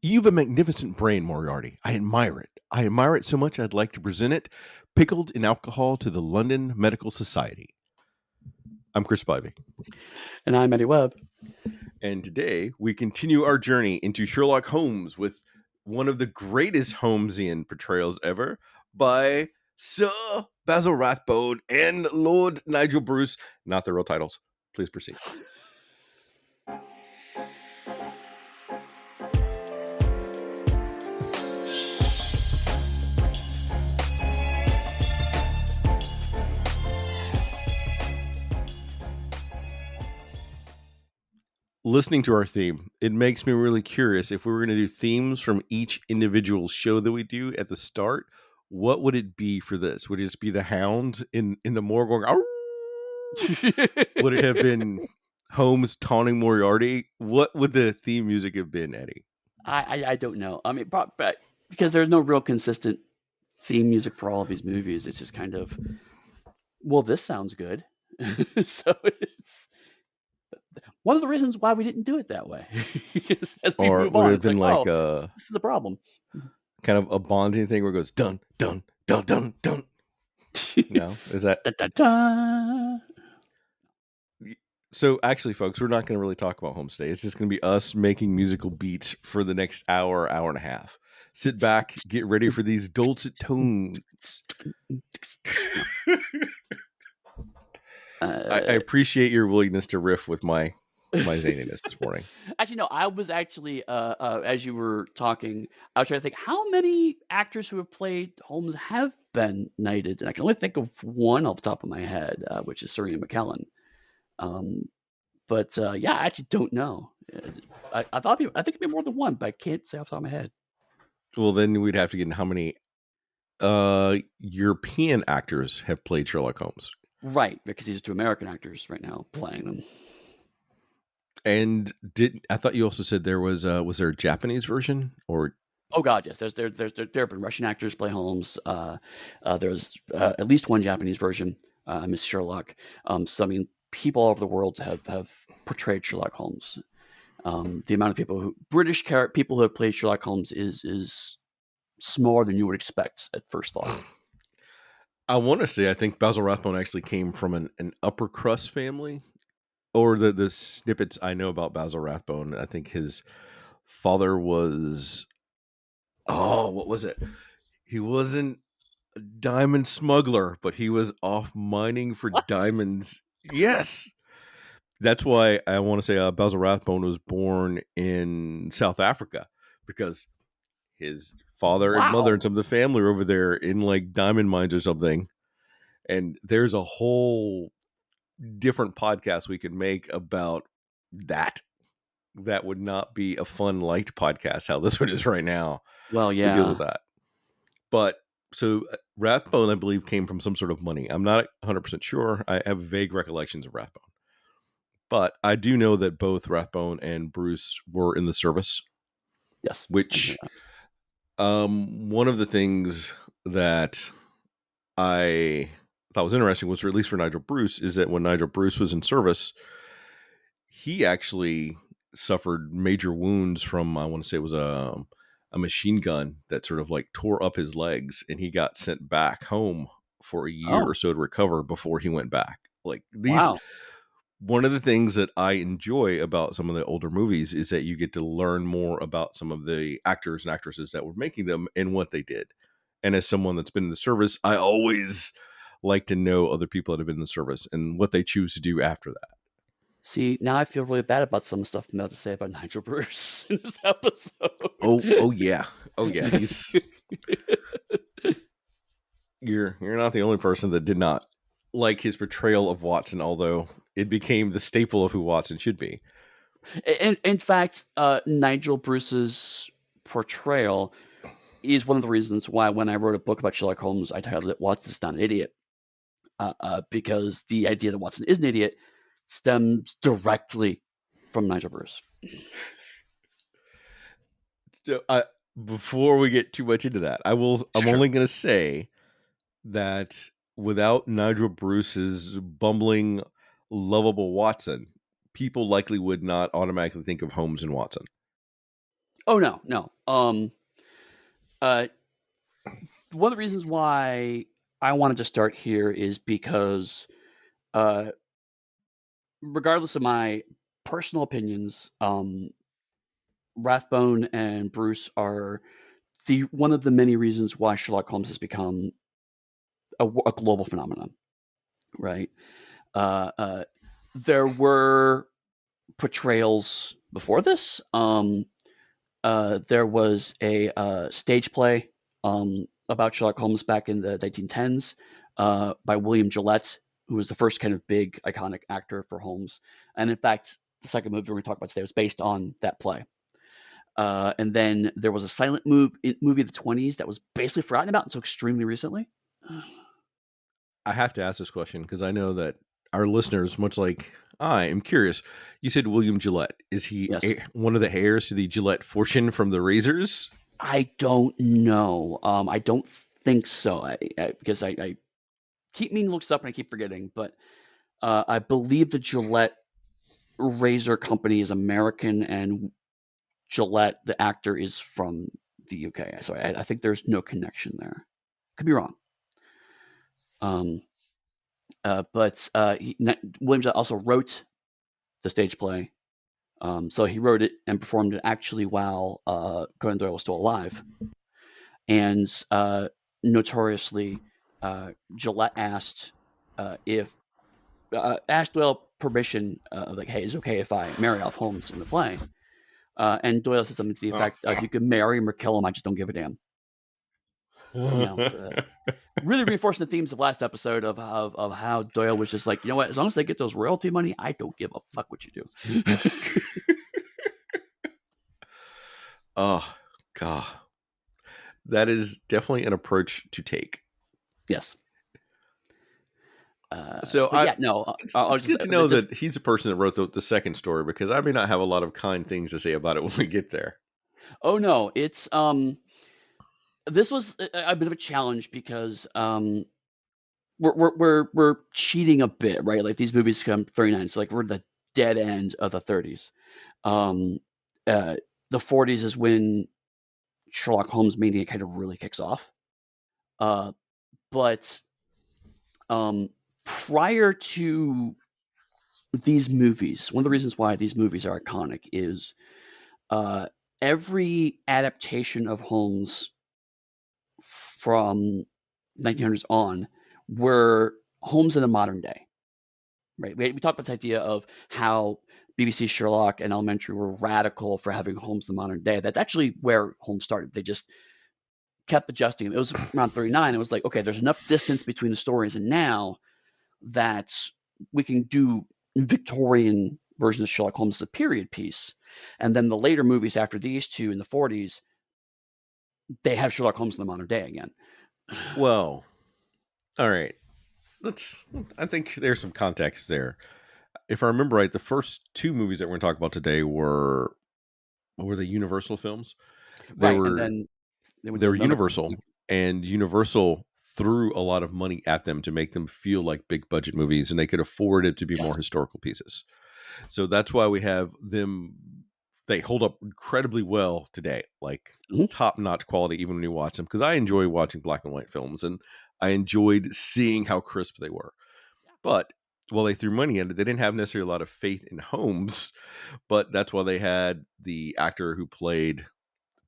You've a magnificent brain, Moriarty. I admire it. I admire it so much I'd like to present it, pickled in alcohol, to the London Medical Society. I'm Chris Spivey. And I'm Eddie Webb. And today we continue our journey into Sherlock Holmes with one of the greatest Holmesian portrayals ever by Sir Basil Rathbone and Lord Nigel Bruce. Not their real titles. Please proceed. Listening to our theme, it makes me really curious if we were going to do themes from each individual show that we do at the start. What would it be for this? Would it just be the hound in the morgue going, "Arr!" Would it have been Holmes taunting Moriarty? What would the theme music have been, Eddie? I don't know. I mean, but because there's no real consistent theme music for all of these movies. It's just kind of, well, this sounds good. So it's one of the reasons why we didn't do it that way. As we Or move would it on, have it's been like, like oh, this is a problem. kind of a Bondian thing where it goes dun dun dun dun dun? No, is that? Da, da, da. So actually, folks, we're not going to really talk about Holmes today. It's just going to be us making musical beats for the next hour and a half. Sit back, get ready for these dulcet tones. I appreciate your willingness to riff with my zaniness this morning. Actually, no, I was actually, as you were talking, I was trying to think how many actors who have played Holmes have been knighted, and I can only think of one off the top of my head, which is Sir Ian McKellen. But yeah, I actually don't know. I think it'd be more than one, but I can't say off the top of my head. Well, then we'd have to get in how many European actors have played Sherlock Holmes. Right, because these are two American actors right now playing them. And I thought you also said there was there a Japanese version or? Oh God, yes. There have been Russian actors play Holmes. There's at least one Japanese version, Miss Sherlock. So I mean, people all over the world have portrayed Sherlock Holmes. The amount of British people who have played Sherlock Holmes is smaller than you would expect at first thought. I want to say I think Basil Rathbone actually came from an upper crust family, or the snippets I know about Basil Rathbone. I think his father was, what was it? He wasn't a diamond smuggler, but he was off mining for diamonds. Yes. That's why I want to say Basil Rathbone was born in South Africa, because his father and mother and some of the family are over there in like diamond mines or something. And there's a whole different podcast we could make about that. That would not be a fun, light podcast, how this one is right now. Well, yeah. It deals with that. But so Rathbone, I believe, came from some sort of money. I'm not 100% sure. I have vague recollections of Rathbone. But I do know that both Rathbone and Bruce were in the service. Yes. Which, one of the things that I thought was interesting was, or at least for Nigel Bruce, is that when Nigel Bruce was in service, he actually suffered major wounds from, I want to say it was a machine gun that sort of like tore up his legs, and he got sent back home for a year or so to recover before he went back. Like these. Wow. One of the things that I enjoy about some of the older movies is that you get to learn more about some of the actors and actresses that were making them and what they did. And as someone that's been in the service, I always like to know other people that have been in the service and what they choose to do after that. See, now I feel really bad about some stuff I'm about to say about Nigel Bruce in this episode. Oh yeah. He's you're not the only person that did not like his portrayal of Watson, although it became the staple of who Watson should be. In fact, Nigel Bruce's portrayal is one of the reasons why when I wrote a book about Sherlock Holmes, I titled it Watson's Not an Idiot. Because the idea that Watson is an idiot stems directly from Nigel Bruce. So, before we get too much into that, I'm only going to say that without Nigel Bruce's bumbling, lovable Watson, people likely would not automatically think of Holmes and Watson. Oh no, no. Uh, One of the reasons why I wanted to start here is because, uh, regardless of my personal opinions, Rathbone and Bruce are the one of the many reasons why Sherlock Holmes has become a global phenomenon, right? Uh, uh, there were portrayals before this. There was a stage play about Sherlock Holmes back in the 1910s by William Gillette, who was the first kind of big iconic actor for Holmes. And in fact, the second movie we're going to talk about today was based on that play. And then there was a silent movie of the 20s that was basically forgotten about until extremely recently. I have to ask this question because I know that our listeners, much like I, am curious. You said William Gillette. Is he Yes. one of the heirs to the Gillette fortune from the razors? I don't know. I don't think so. Because I keep meaning to look this up and I keep forgetting. But I believe the Gillette razor company is American, and Gillette, the actor, is from the UK. So I think there's no connection there. Could be wrong. Um, but Williams also wrote the stage play. So he wrote it and performed it actually while Conan Doyle was still alive. And notoriously, Gillette if asked Doyle permission, like, "Hey, is it okay if I marry off Holmes in the play?" And Doyle said something to the effect of, "You can marry him or kill him. I just don't give a damn." You know, really reinforcing the themes of last episode of how Doyle was just like, you know what, as long as they get those royalty money, I don't give a fuck what you do. Oh, God. That is definitely an approach to take. Yes. So But yeah, no, I'll it's just, good to know just that he's the person that wrote the second story because I may not have a lot of kind things to say about it when we get there. oh no, it's this was a bit of a challenge because we're cheating a bit, right? Like these movies come 39, so like we're the dead end of the 30s. Um, uh, the 40s is when Sherlock Holmes mania kind of really kicks off. Uh, but prior to these movies, one of the reasons why these movies are iconic is uh, every adaptation of Holmes from 1900s on were Holmes in a modern day, right? We talked about this idea of how BBC Sherlock and Elementary were radical for having Holmes in the modern day. That's actually where Holmes started. They just kept adjusting. It was around 39. It was like, okay, there's enough distance between the stories and now that we can do Victorian versions of Sherlock Holmes as a period piece. And then the later movies after these two in the 40s, they have Sherlock Holmes in the modern day again. Well, all right. Let's. I think there's some context there. If I remember right, the first two movies that we're going to talk about today were what were the Universal films? They Right. And were then they went they to were another one. Universal, and Universal threw a lot of money at them to make them feel like big budget movies, and they could afford it to be more Yes. historical pieces. So that's why we have them. They hold up incredibly well today, like Mhm. top notch quality, even when you watch them. Because I enjoy watching black and white films, and I enjoyed seeing how crisp they were. But while they threw money at it, they didn't have necessarily a lot of faith in Holmes. But that's why they had the actor who played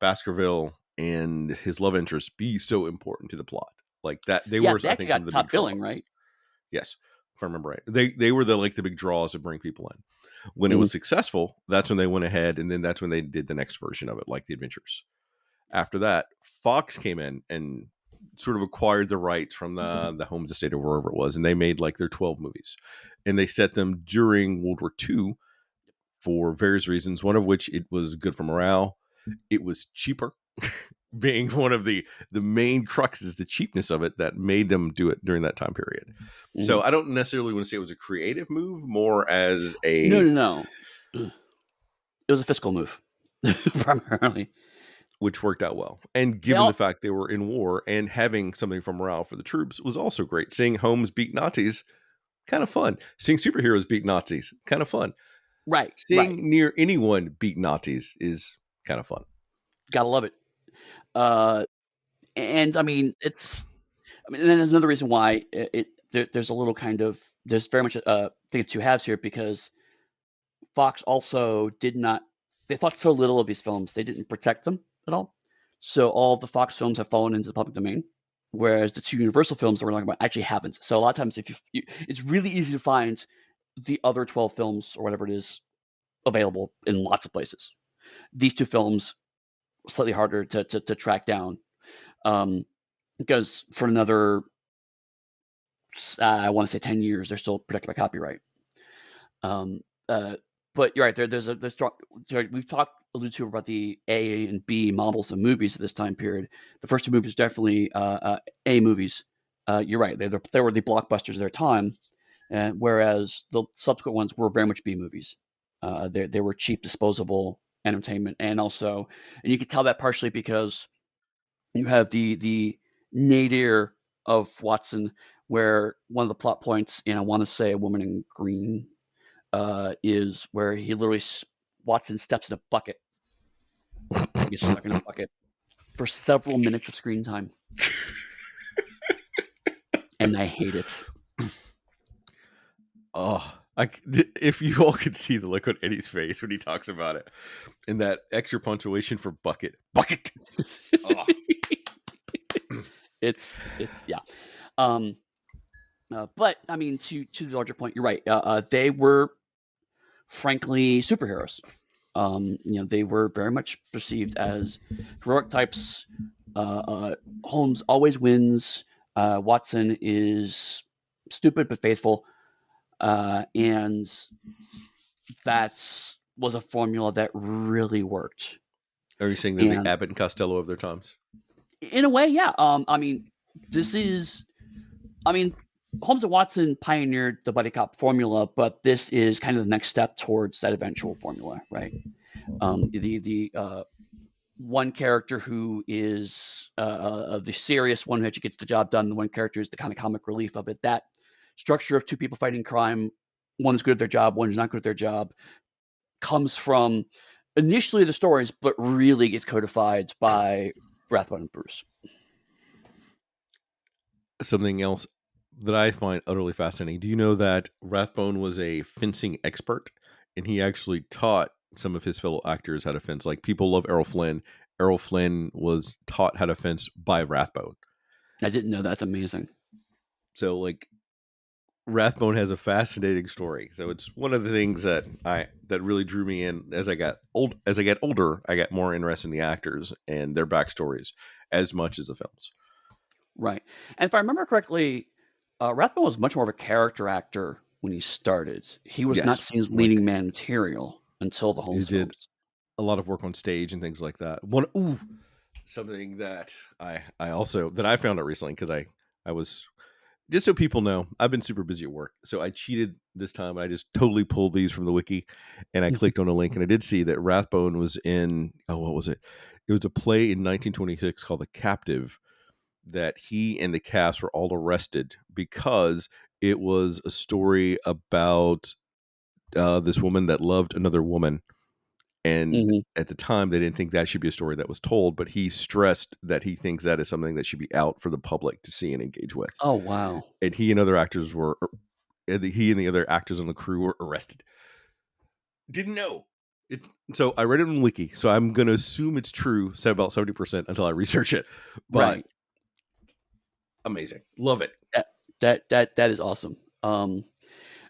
Baskerville and his love interest be so important to the plot. Like that, they Yeah, were, they I actually think, some of got the big top billing, draws. right? Yes, if I remember right, they were the big draws to bring people in. When it Mhm. was successful, that's when they went ahead, and then that's when they did the next version of it, like the Adventures. After that, Fox came in and sort of acquired the rights from the Holmes estate or wherever it was, and they made like their 12 movies, and they set them during World War II for various reasons. One of which it was good for morale. It was cheaper, being one of the main cruxes, the cheapness of it that made them do it during that time period. So Mhm. I don't necessarily want to say it was a creative move, more as No, a no, no. It was a fiscal move primarily. which worked out well. And They given the all fact they were in war and having something for morale for the troops was also great. Seeing Holmes beat Nazis, kind of fun. Seeing superheroes beat Nazis, kind of fun. right, right. Seeing near anyone beat Nazis is kind of fun. Gotta love it. Uh, and I mean, and then there's another reason why there's a little kind of there's very much thing of two halves here because Fox also did not they thought so little of these films they didn't protect them at all. So all of the Fox films have fallen into the public domain, whereas the two Universal films that we're talking about actually haven't. So a lot of times, if it's really easy to find the other 12 films or whatever it is available in lots of places. These two films slightly harder to track down um, because for another I want to say 10 years they're still protected by copyright. Um, uh, but you're right. There's strong. We've talked alluded to about the A and B models of movies at this time period. The first two movies definitely A movies. You're right. They were the blockbusters of their time, whereas the subsequent ones were very much B movies. They were cheap, disposable entertainment, and you can tell that partially because you have the nadir of Watson, where one of the plot points in I want to say A Woman in Green is where he literally Watson steps in a bucket and gets stuck in a bucket for several minutes of screen time, and I hate it. Oh, if you all could see the look on Eddie's face when he talks about it, and that extra punctuation for bucket, bucket. Oh. It's yeah. Um, but I mean, to the larger point, you're right. They were frankly superheroes. They were very much perceived as heroic types. Holmes always wins. Watson is stupid but faithful, and that was a formula that really worked. Are you saying they're the And Abbott and Costello of their times? in a way, yeah. I mean, this is. I mean, Holmes and Watson pioneered the buddy cop formula, but this is kind of the next step towards that eventual formula, right? The one character who is the serious one who actually gets the job done. The one character is the kind of comic relief of it. That structure of two people fighting crime, one is good at their job, one is not good at their job, comes from initially the stories, but really gets codified by Rathbone and Bruce. Something else that I find utterly fascinating. Do you know that Rathbone was a fencing expert, and he actually taught some of his fellow actors how to fence? Like, people love Errol Flynn. Errol Flynn was taught how to fence by Rathbone. I didn't know that's amazing. So, like, Rathbone has a fascinating story. So it's one of the things that really drew me in as I got older. I got more interested in the actors and their backstories as much as the films. Right. And if I remember correctly, Rathbone was much more of a character actor when he started. He was not Yes, seen as like, leading man material until the he Holmes did films. a lot of work on stage and things like that. Something that I also that I found out recently, because I was, just so people know, I've been super busy at work, so I cheated this time. I just totally pulled these from the wiki, and I clicked on a link, and I did see that Rathbone was in, what was it? It was a play in 1926 called The Captive, that he and the cast were all arrested because it was a story about this woman that loved another woman. And Hmm. at the time, they didn't think that should be a story that was told, but he stressed that he thinks that is something that should be out for the public to see and engage with. Oh, wow. And he and other actors were, he and the other actors on the crew were arrested. Didn't know. So I read it on Wiki, so I'm going to assume it's true, say about 70% until I research it. But Right. amazing. Love it. That is awesome.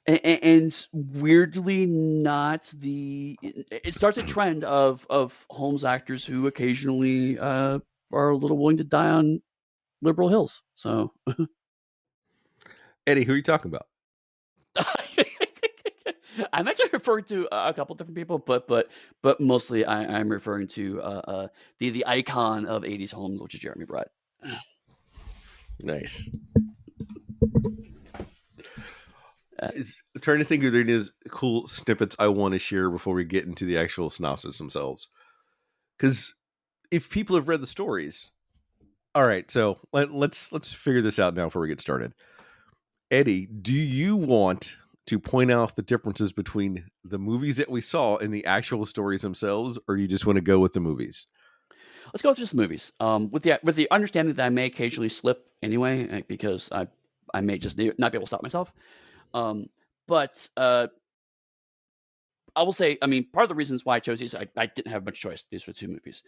And weirdly, not the. It starts a trend of Holmes actors who occasionally are a little willing to die on liberal hills. So Eddie, who are you talking about? I'm actually referring to a couple different people, but mostly I'm referring to the icon of '80s Holmes, which is Jeremy Brett. Nice. Uh, I'm trying to think if there any cool snippets I want to share before we get into the actual synopsis themselves. Because if people have read the stories, all right. So let's figure this out now before we get started. Eddie, do you want to point out the differences between the movies that we saw and the actual stories themselves, or do you just want to go with the movies? let's go with just the movies. With the understanding that I may occasionally slip anyway, because I may just not be able to stop myself. Um, but I will say, I mean, part of the reasons why I chose these, I didn't have much choice. These were two movies.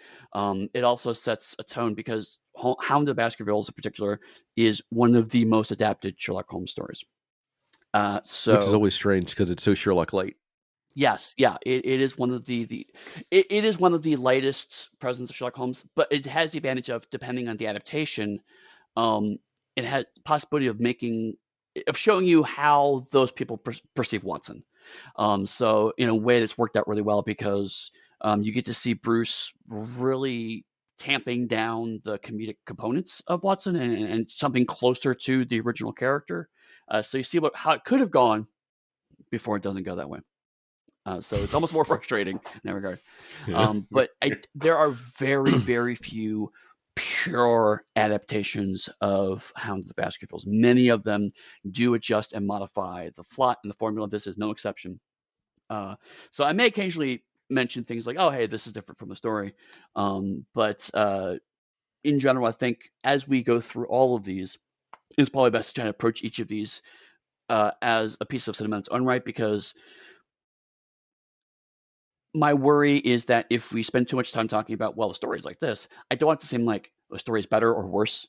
It also sets a tone because Hound of the Baskervilles, in particular, is one of the most adapted Sherlock Holmes stories. Which is So always strange because it's so Sherlock light. yes, yeah, it is one of it is one of the lightest presents of Sherlock Holmes, but it has the advantage of, depending on the adaptation, um, it has possibility of showing you how those people perceive Watson. So in a way that's worked out really well because you get to see Bruce really tamping down the comedic components of Watson and something closer to the original character. So you see how it could have gone before it doesn't go that way. So it's almost more frustrating in that regard. But there are very, very few pure adaptations of Hound of the Baskervilles. Many of them do adjust and modify the plot and the formula. This is no exception. So I may occasionally mention things like, "Oh, hey, this is different from the story," but in general, I think as we go through all of these, it's probably best to try to approach each of these as a piece of cinema in its own right, because my worry is that if we spend too much time talking about, well, the story is like this, I don't want it to seem like the story is better or worse,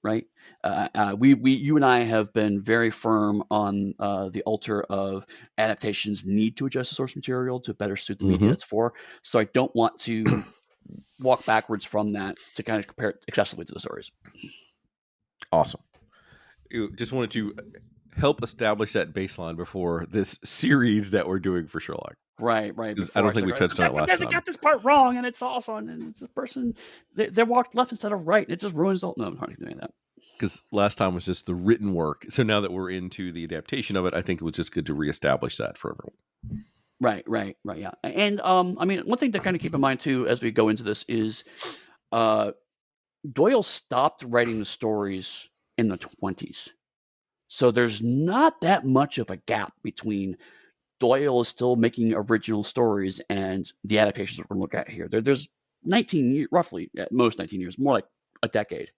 right? You and I have been very firm on the altar of adaptations need to adjust the source material to better suit the media Hmm. it's for. So I don't want to walk backwards from that to kind of compare it excessively to the stories. Awesome. Just wanted to help establish that baseline before this series that we're doing for Sherlock. Right, right. Because I Before I don't think start we going, touched on it but last they time. got this part wrong, and it's awful, and this person they walked left instead of right, and it just ruins the whole. No, I'm not doing that. Because last time was just the written work. So now that we're into the adaptation of it, I think it was just good to reestablish that for everyone. Right, right, right. Yeah, and I mean, one thing to kind of keep in mind too as we go into this is, uh, Doyle stopped writing the stories in the 20s. So there's not that much of a gap between Doyle is still making original stories and the adaptations that we're going to look at here. There's 19 years, roughly, at most 19 years, more like a decade.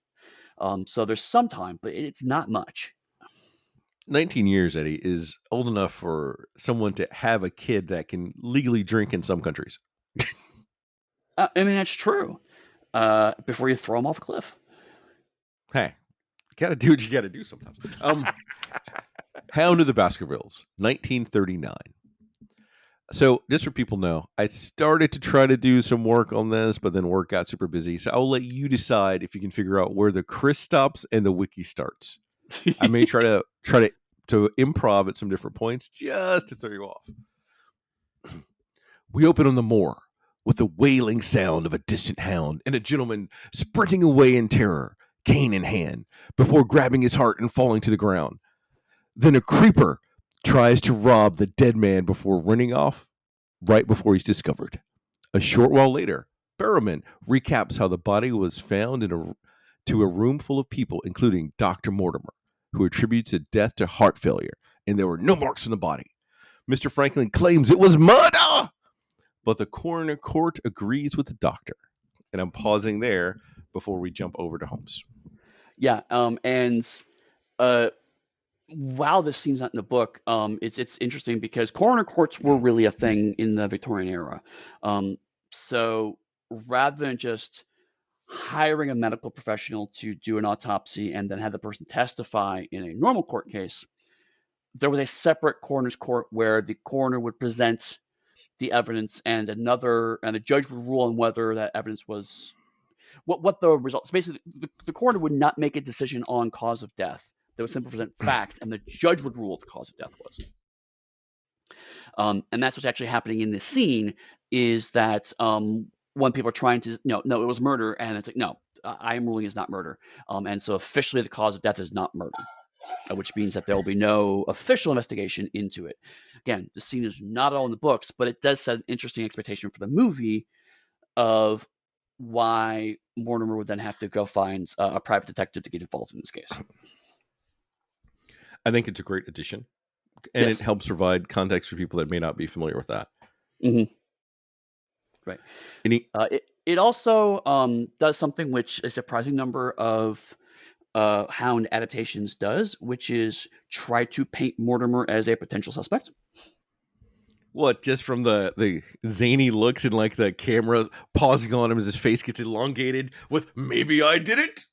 So there's some time, but it's not much. 19 years, Eddie, is old enough for someone to have a kid that can legally drink in some countries. I mean, that's true. Before you throw them off a cliff. Hey, you gotta do what you gotta do sometimes. Hound of the Baskervilles, 1939. So, just so people know, I started to try to do some work on this, but then work got super busy. So I'll let you decide if you can figure out where the Chris stops and the wiki starts. I may try to improv at some different points just to throw you off. We open on the moor with the wailing sound of a distant hound and a gentleman sprinting away in terror, cane in hand, before grabbing his heart and falling to the ground. Then a creeper tries to rob the dead man before running off right before he's discovered. A short while later, Barrowman recaps how the body was found to a room full of people, including Dr. Mortimer, who attributes the death to heart failure, and there were no marks on the body. Mr. Franklin claims it was murder, but the coroner court agrees with the doctor. And I'm pausing there before we jump over to Holmes. Yeah, and uh, while this scene's not in the book, it's interesting because coroner courts were really a thing in the Victorian era. Um, so rather than just hiring a medical professional to do an autopsy and then have the person testify in a normal court case, there was a separate coroner's court where the coroner would present the evidence and the judge would rule on whether that evidence was what the results. Basically, the coroner would not make a decision on cause of death. They would simply present facts, and the judge would rule what the cause of death was. And that's what's actually happening in this scene is that when people are trying to, no, it was murder, and it's like, no, I am ruling it's not murder. And so officially the cause of death is not murder, which means that there will be no official investigation into it. Again, the scene is not all in the books, but it does set an interesting expectation for the movie of why Mortimer would then have to go find a private detective to get involved in this case. I think it's a great addition, and it Yes. helps provide context for people that may not be familiar with that. Mm-hmm. Right. Any Uh, It also does something which a surprising number of Hound adaptations does, which is try to paint Mortimer as a potential suspect. What, just from the zany looks and like the camera pausing on him as his face gets elongated with "maybe I did it"?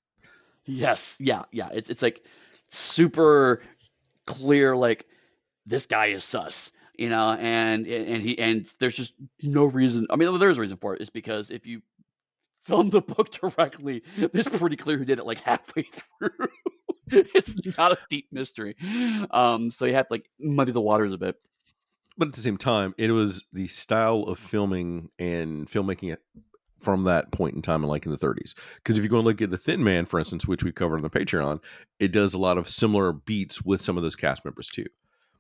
Yes, yeah, yeah. It's like super clear, like this guy is sus, and there's just no reason. I mean, there's a reason for it. Is because if you film the book directly, it's pretty clear who did it like halfway through. It's not a deep mystery, so you have to like muddy the waters a bit. But at the same time, it was the style of filming and filmmaking from that point in time, like in the 30s. Because if you go and look at The Thin Man, for instance, which we covered on the Patreon, it does a lot of similar beats with some of those cast members too.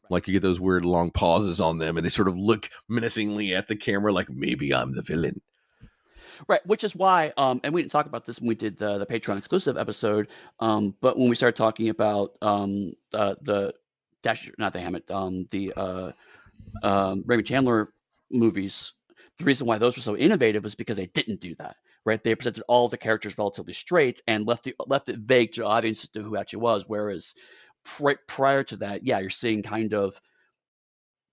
Like you get those weird long pauses on them, and they sort of look menacingly at the camera, like maybe I'm the villain. Right, which is why, and we didn't talk about this when we did the Patreon exclusive episode, but when we started talking about the Dash, not the Hammett, the Raymond Chandler movies, the reason why those were so innovative was because they didn't do that. Right, they presented all the characters relatively straight and left it vague to audiences to who actually was. Whereas prior to that, yeah, you're seeing kind of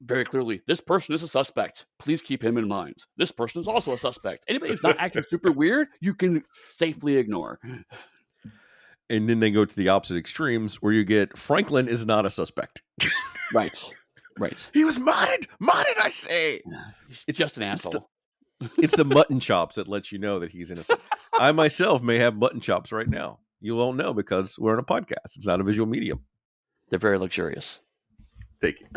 very clearly, this person is a suspect. Please keep him in mind. This person is also a suspect. Anybody who's not acting super weird, you can safely ignore. And then they go to the opposite extremes where you get Franklin is not a suspect. Right. Right. He was modded. Modded, I say. Yeah. He's It's just an it's the asshole. it's the mutton chops that let you know that he's innocent. I myself may have mutton chops right now. You won't know because we're on a podcast. It's not a visual medium. They're very luxurious. Thank you.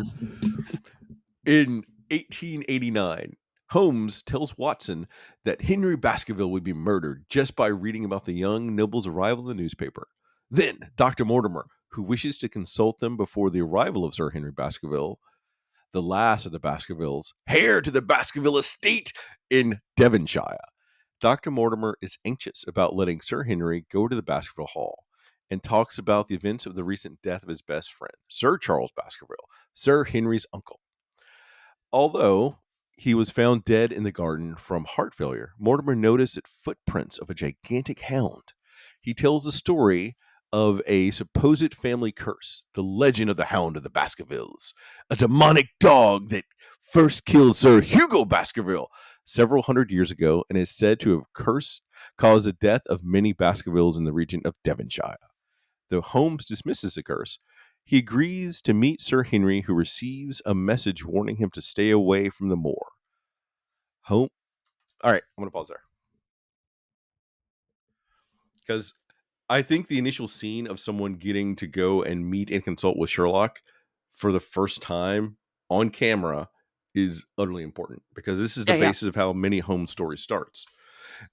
In 1889, Holmes tells Watson that Henry Baskerville would be murdered just by reading about the young noble's arrival in the newspaper. Then, Dr. Mortimer, who wishes to consult them before the arrival of Sir Henry Baskerville, the last of the Baskervilles, heir to the Baskerville estate in Devonshire. Dr. Mortimer is anxious about letting Sir Henry go to the Baskerville Hall and talks about the events of the recent death of his best friend, Sir Charles Baskerville, Sir Henry's uncle. Although he was found dead in the garden from heart failure, Mortimer noticed footprints of a gigantic hound. He tells the story of a supposed family curse, the legend of the Hound of the Baskervilles, a demonic dog that first killed Sir Hugo Baskerville several hundred years ago and is said to have caused the death of many Baskervilles in the region of Devonshire. Though Holmes dismisses the curse, he agrees to meet Sir Henry, who receives a message warning him to stay away from the moor. Home. All right, I'm going to pause there because I think the initial scene of someone getting to go and meet and consult with Sherlock for the first time on camera is utterly important because this is the Yeah, yeah. basis of how many Holmes stories starts.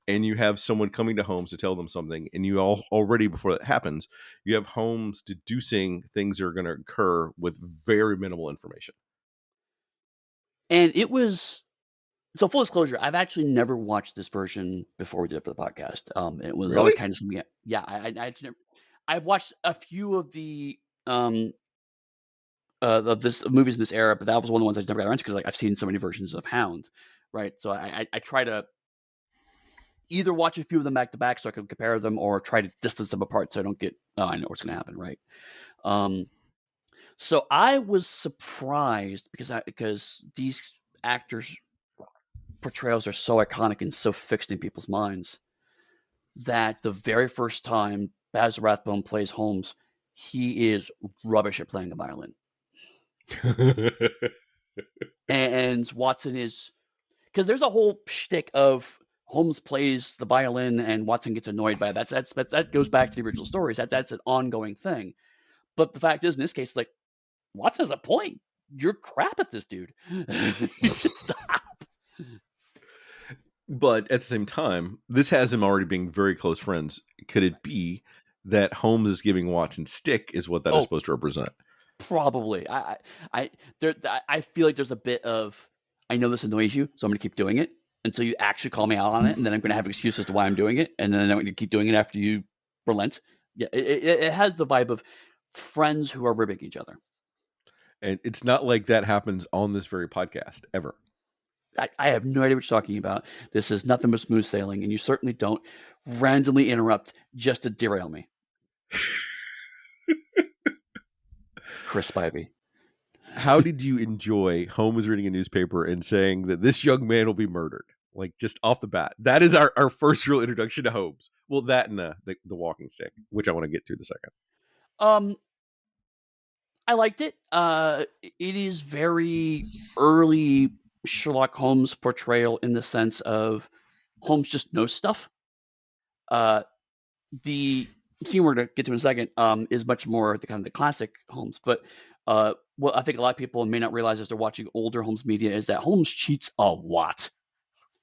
And you have someone coming to Holmes to tell them something, and you already before that happens, you have Holmes deducing things that are going to occur with very minimal information. And it was so full disclosure, I've actually never watched this version before we did it for the podcast. It was always Really? kind of something. Yeah, I've watched a few of the um of this movies in this era, but that was one of the ones I never got around to because like I've seen so many versions of Hound, right? So I try to either watch a few of them back to back so I can compare them, or try to distance them apart so I don't get I know what's going to happen, right? Um, so I was surprised because these actors' portrayals are so iconic and so fixed in people's minds that the very first time Basil Rathbone plays Holmes, he is rubbish at playing the violin, and Watson is because there's a whole shtick of Holmes plays the violin and Watson gets annoyed by it. That goes back to the original stories. That's an ongoing thing. But the fact is, in this case, like Watson has a point. You're crap at this, dude. You should stop. But at the same time, this has him already being very close friends. Could it be that Holmes is giving Watson stick is what that is Oh, supposed to represent? probably. I feel like there's a bit of I know this annoys you, so I'm gonna keep doing it until you actually call me out on it, and then I'm gonna have an excuse as to why I'm doing it, and then I'm gonna keep doing it after you relent. Yeah, it has the vibe of friends who are ribbing each other. And it's not like that happens on this very podcast ever. I have no idea what you're talking about. This is nothing but smooth sailing, and you certainly don't randomly interrupt just to derail me, Chris Spivey. How did you enjoy Holmes reading a newspaper and saying that this young man will be murdered? Like just off the bat, that is our first real introduction to Holmes. Well, that and the walking stick, which I want to get to in a second. Um, I liked it. It is very early Sherlock Holmes portrayal in the sense of Holmes just knows stuff. Uh, the scene we're going to get to in a second is much more the kind of the classic Holmes, but what I think a lot of people may not realize as they're watching older Holmes media is that Holmes cheats a lot.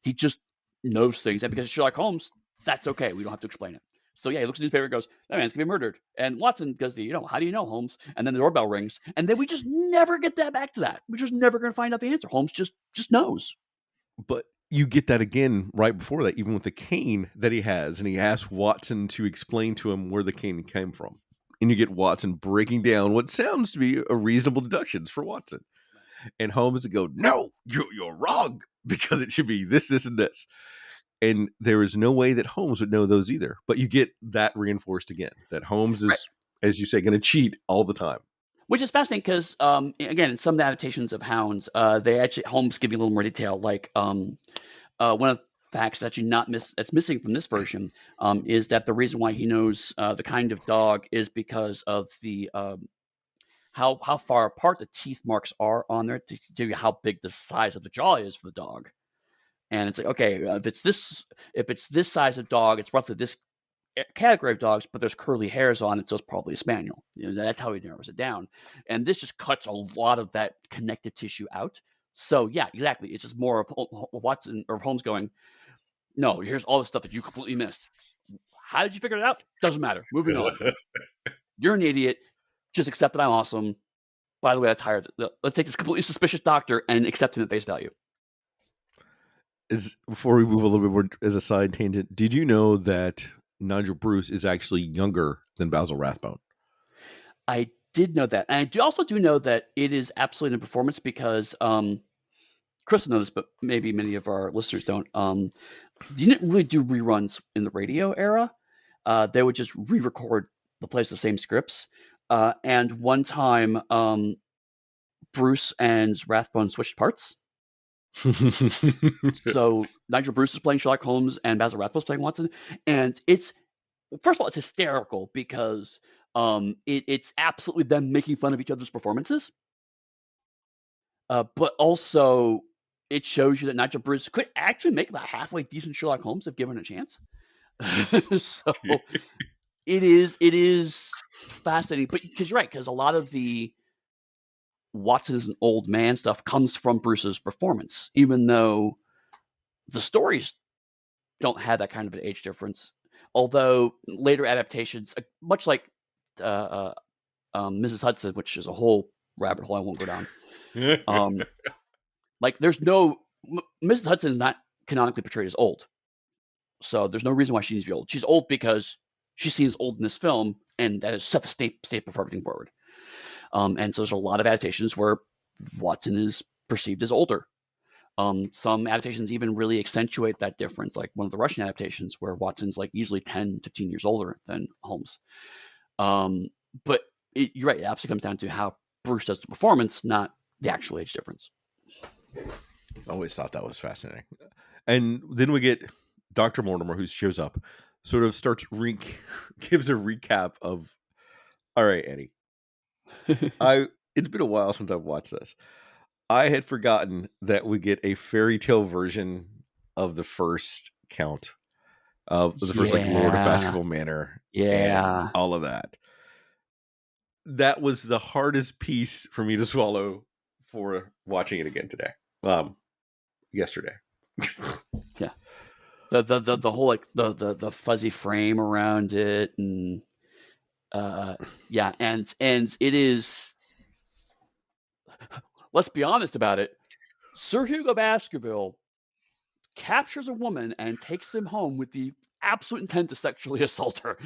He just knows things, and because it's Sherlock Holmes, that's okay. We don't have to explain it. So yeah, he looks at the newspaper and goes, "That man's gonna be murdered." And Watson goes, how do you know, Holmes? And then the doorbell rings, and then we just never get that back to that. We're just never gonna find out the answer. Holmes just knows. But you get that again right before that, even with the cane that he has, and he asks Watson to explain to him where the cane came from. And you get Watson breaking down what sounds to be a reasonable deductions for Watson. And Holmes would go, "No, you're wrong, because it should be this, this, and this." And there is no way that Holmes would know those either. But you get that reinforced again, that Holmes Right. is, as you say, going to cheat all the time. Which is fascinating because, again, in some of the adaptations of Hounds, they actually Holmes give you a little more detail. Like one of the facts that's actually not that's missing from this version is that the reason why he knows the kind of dog is because of the how far apart the teeth marks are on there to tell you how big the size of the jaw is for the dog. And it's like, okay, if it's this size of dog, it's roughly this category of dogs, but there's curly hairs on it, so it's probably a spaniel. That's how he narrows it down. And this just cuts a lot of that connective tissue out. So yeah, exactly. It's just more of Watson or Holmes going, no, here's all the stuff that you completely missed. How did you figure it out? Doesn't matter. Moving on. You're an idiot. Just accept that I'm awesome. By the way, that's hired. Let's take this completely suspicious doctor and accept him at face value. Before we move a little bit more as a side tangent, did you know that Nigel Bruce is actually younger than Basil Rathbone? I did know that. And I also do know that it is absolutely in performance because Chris knows this, but maybe many of our listeners don't. You didn't really do reruns in the radio era. They would just re-record the plays the same scripts. And one time, Bruce and Rathbone switched parts. So Nigel Bruce is playing Sherlock Holmes and Basil Rathbone is playing Watson. And it's, first of all, it's hysterical because it's absolutely them making fun of each other's performances. But also, it shows you that Nigel Bruce could actually make about halfway decent Sherlock Holmes if given a chance. So it is fascinating, but because you're right, because a lot of the Watson is an old man stuff comes from Bruce's performance, even though the stories don't have that kind of an age difference. Although later adaptations, much like Mrs. Hudson, which is a whole rabbit hole I won't go down. Like there's no Mrs. Hudson is not canonically portrayed as old, so there's no reason why she needs to be old. She's old because she seems old in this film, and that is such a staple for everything forward. And so there's a lot of adaptations where Watson is perceived as older. Some adaptations even really accentuate that difference, like one of the Russian adaptations where Watson's like easily 10, 15 years older than Holmes. But you're right, it absolutely comes down to how Bruce does the performance, not the actual age difference. I always thought that was fascinating. And then we get Dr. Mortimer, who shows up, sort of gives a recap of, all right, Eddie, it's been a while since I've watched this. I had forgotten that we get a fairy tale version of the first count of the first, like, Lord of Baskerville Manor and Yeah. all of that. That was the hardest piece for me to swallow for watching it again today. Yesterday. Yeah. The whole like the fuzzy frame around it, and yeah, and it is, let's be honest about it, Sir Hugo Baskerville captures a woman and takes him home with the absolute intent to sexually assault her.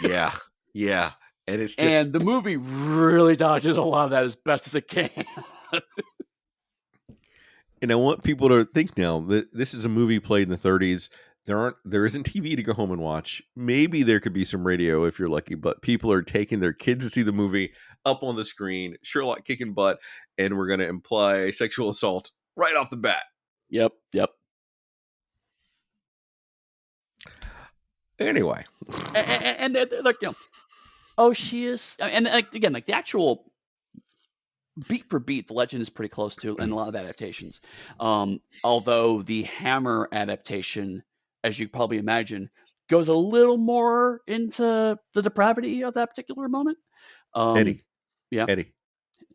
Yeah. Yeah. And it's just, And the movie really dodges a lot of that as best as it can. And I want people to think now that this is a movie played in the 30s. There isn't TV to go home and watch. Maybe there could be some radio if you're lucky, but people are taking their kids to see the movie up on the screen, Sherlock kicking butt, and we're going to imply sexual assault right off the bat. Yep, yep. Anyway, And they're like, oh, she is, and like again, like the actual beat for beat, the legend is pretty close to in a lot of adaptations. Although the Hammer adaptation, as you probably imagine, goes a little more into the depravity of that particular moment. Um, Eddie, yeah. Eddie,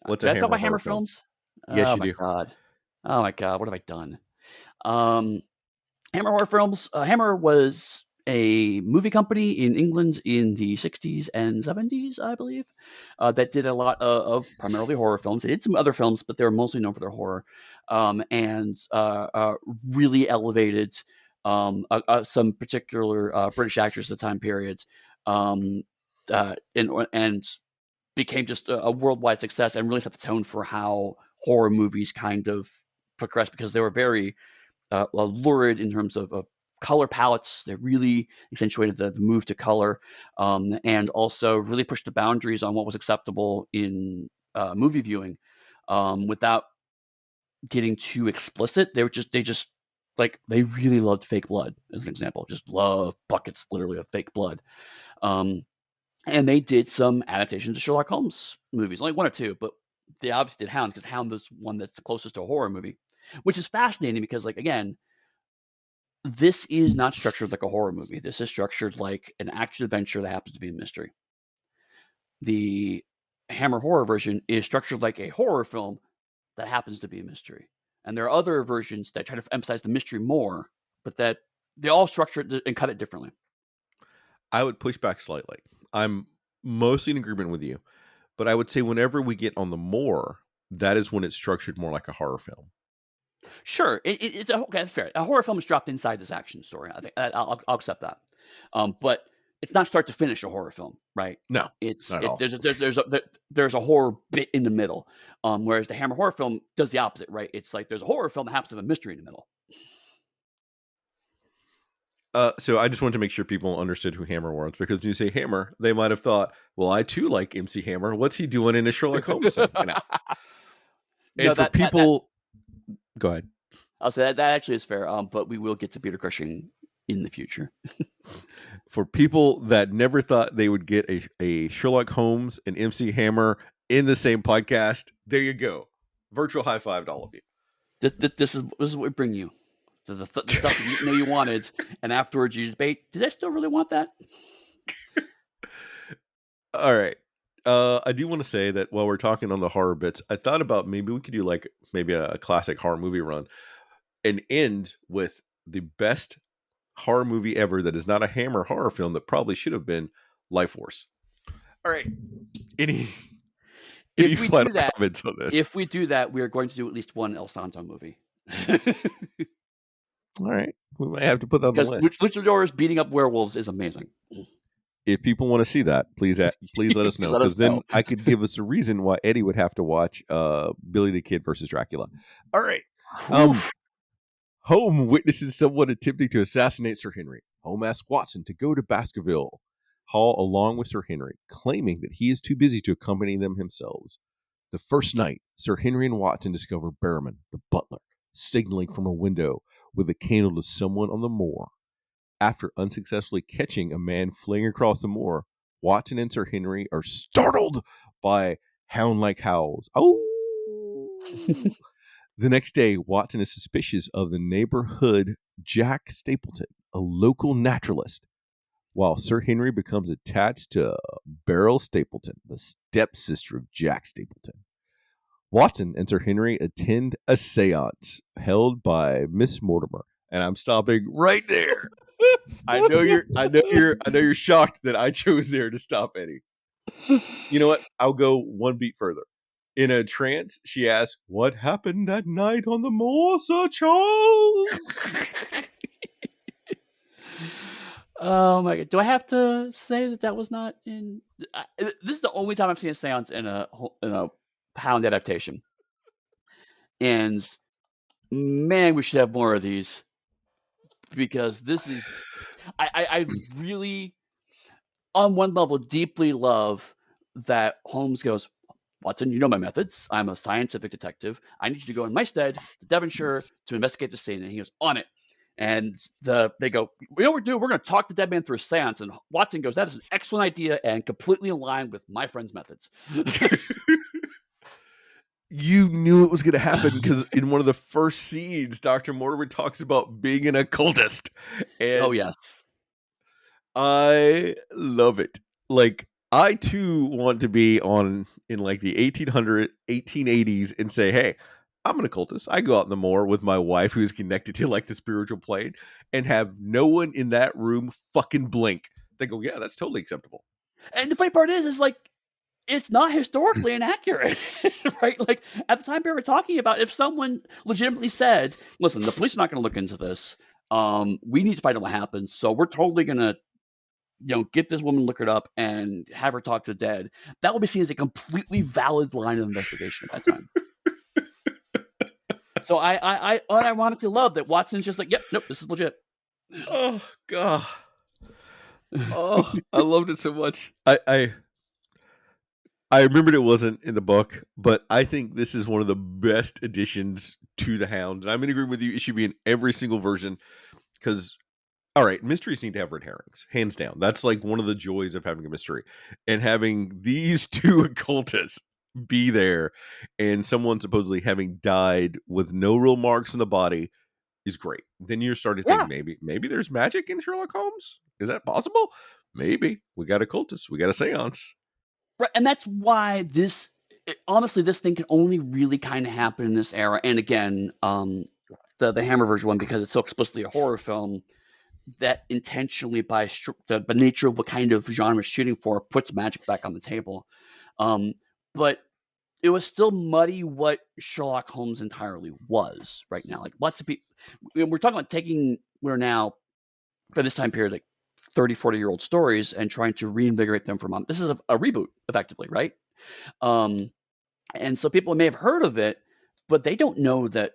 what's a Did I talk Hammer about horror Hammer film? films? Yes, Oh you my do. god. Oh my god. What have I done? Um, Hammer Horror Films. Hammer was a movie company in England in the 60s and 70s, I believe, that did a lot of primarily horror films. They did some other films, but they were mostly known for their horror, and really elevated some particular British actors at the time period, um, and became just a worldwide success and really set the tone for how horror movies kind of progressed because they were very lurid in terms of color palettes. They really accentuated the move to color, and also really pushed the boundaries on what was acceptable in movie viewing, without getting too explicit. They just like they really loved fake blood, as an example. Just love buckets, literally, of fake blood. Um, and they did some adaptations of Sherlock Holmes movies, only one or two, but they obviously did Hound because Hound is one that's closest to a horror movie, which is fascinating because, like, again, this is not structured like a horror movie. This is structured like an action adventure that happens to be a mystery. The Hammer horror version is structured like a horror film that happens to be a mystery. And there are other versions that try to emphasize the mystery more, but that they all structure it and cut it differently. I would push back slightly. I'm mostly in agreement with you, but I would say whenever we get on the more, that is when it's structured more like a horror film. Sure, okay. That's fair. A horror film is dropped inside this action story. I think I'll accept that. But it's not start to finish a horror film, right? No, It's not at it, all. there's a horror bit in the middle, whereas the Hammer horror film does the opposite, right? It's like there's a horror film that happens to have a mystery in the middle. So I just wanted to make sure people understood who Hammer was because when you say Hammer, they might have thought, "Well, I too like MC Hammer. What's he doing in a Sherlock Holmes scene?" You know. No, And for that people, go ahead. I'll say that actually is fair. But we will get to Peter Cushing in the future. For people that never thought they would get a Sherlock Holmes and MC Hammer in the same podcast, there you go. Virtual high five to all of you. This is what we bring you. The stuff that you know you wanted, and afterwards you debate. Did I still really want that? All right. I do want to say that while we're talking on the horror bits, I thought about maybe we could do like maybe a classic horror movie run and end with the best horror movie ever that is not a Hammer horror film that probably should have been Life Force. All right. Any any If we final do that, comments on this? we are going to do at least one El Santo movie. All right. We might have to put that on the Because list. luchadors beating up werewolves is amazing. If people want to see that, please let us Please know let because us then know. I could give us a reason why Eddie would have to watch Billy the Kid versus Dracula. All right. Oof. Holmes witnesses someone attempting to assassinate Sir Henry. Holmes asks Watson to go to Baskerville Hall along with Sir Henry, claiming that he is too busy to accompany them himself. The first night, Sir Henry and Watson discover Behrman, the butler, signaling from a window with a candle to someone on the moor. After unsuccessfully catching a man fleeing across the moor, Watson and Sir Henry are startled by hound-like howls. Oh! The next day, Watson is suspicious of the neighborhood Jack Stapleton, a local naturalist, while Sir Henry becomes attached to Beryl Stapleton, the stepsister of Jack Stapleton. Watson and Sir Henry attend a seance held by Miss Mortimer. And I'm stopping right there. I know you're shocked that I chose there to stop Eddie. You know what? I'll go one beat further. In a trance, she asks, "What happened that night on the moor, Sir Charles?" Oh my god! Do I have to say that that was not in? This is the only time I've seen a séance in a Hound adaptation, and Man, we should have more of these because this is I really on one level deeply love that Holmes goes, Watson, you know my methods. I'm a scientific detective. I need you to go in my stead to Devonshire to investigate the scene. And he goes, on it. And they go, we know what we're doing. We're going to talk the dead man through a seance. And Watson goes, that is an excellent idea and completely in line with my friend's methods. You knew it was going to happen because in one of the first scenes, Dr. Mortimer talks about being an occultist. Oh, And yes. I love it. Like, I too want to be on in like the 1880s and say, hey, I'm an occultist. I go out in the moor with my wife who's connected to like the spiritual plane and have no one in that room fucking blink. They go, yeah, that's totally acceptable. And the funny part is like, it's not historically inaccurate, right? Like at the time we were talking about, if someone legitimately said, "Listen, the police are not going to look into this. We need to find out what happened, so we're totally going to, get this woman liquored up and have her talk to the dead," that will be seen as a completely valid line of investigation at that time. So I unironically love that Watson's just like, "Yep, nope, this is legit." Oh god. Oh, I loved it so much. I remembered it wasn't in the book, but I think this is one of the best additions to the Hound. And I'm in agreement with you. It should be in every single version because, all right, mysteries need to have red herrings, hands down. That's like one of the joys of having a mystery. And having these two occultists be there and someone supposedly having died with no real marks in the body is great. Then you're starting to think Yeah, maybe there's magic in Sherlock Holmes. Is that possible? Maybe. We got a cultist. We got a seance. right, and that's why honestly, this thing can only really kind of happen in this era. And again, the Hammer version one, because it's so explicitly a horror film, that intentionally by the nature of what kind of genre it's shooting for puts magic back on the table. But it was still muddy what Sherlock Holmes entirely was right now. Like lots of people, we're talking about we're now for this time period, like 30, 40-year-old stories and trying to reinvigorate them from this is a reboot effectively, right? Um, and so people may have heard of it, but they don't know that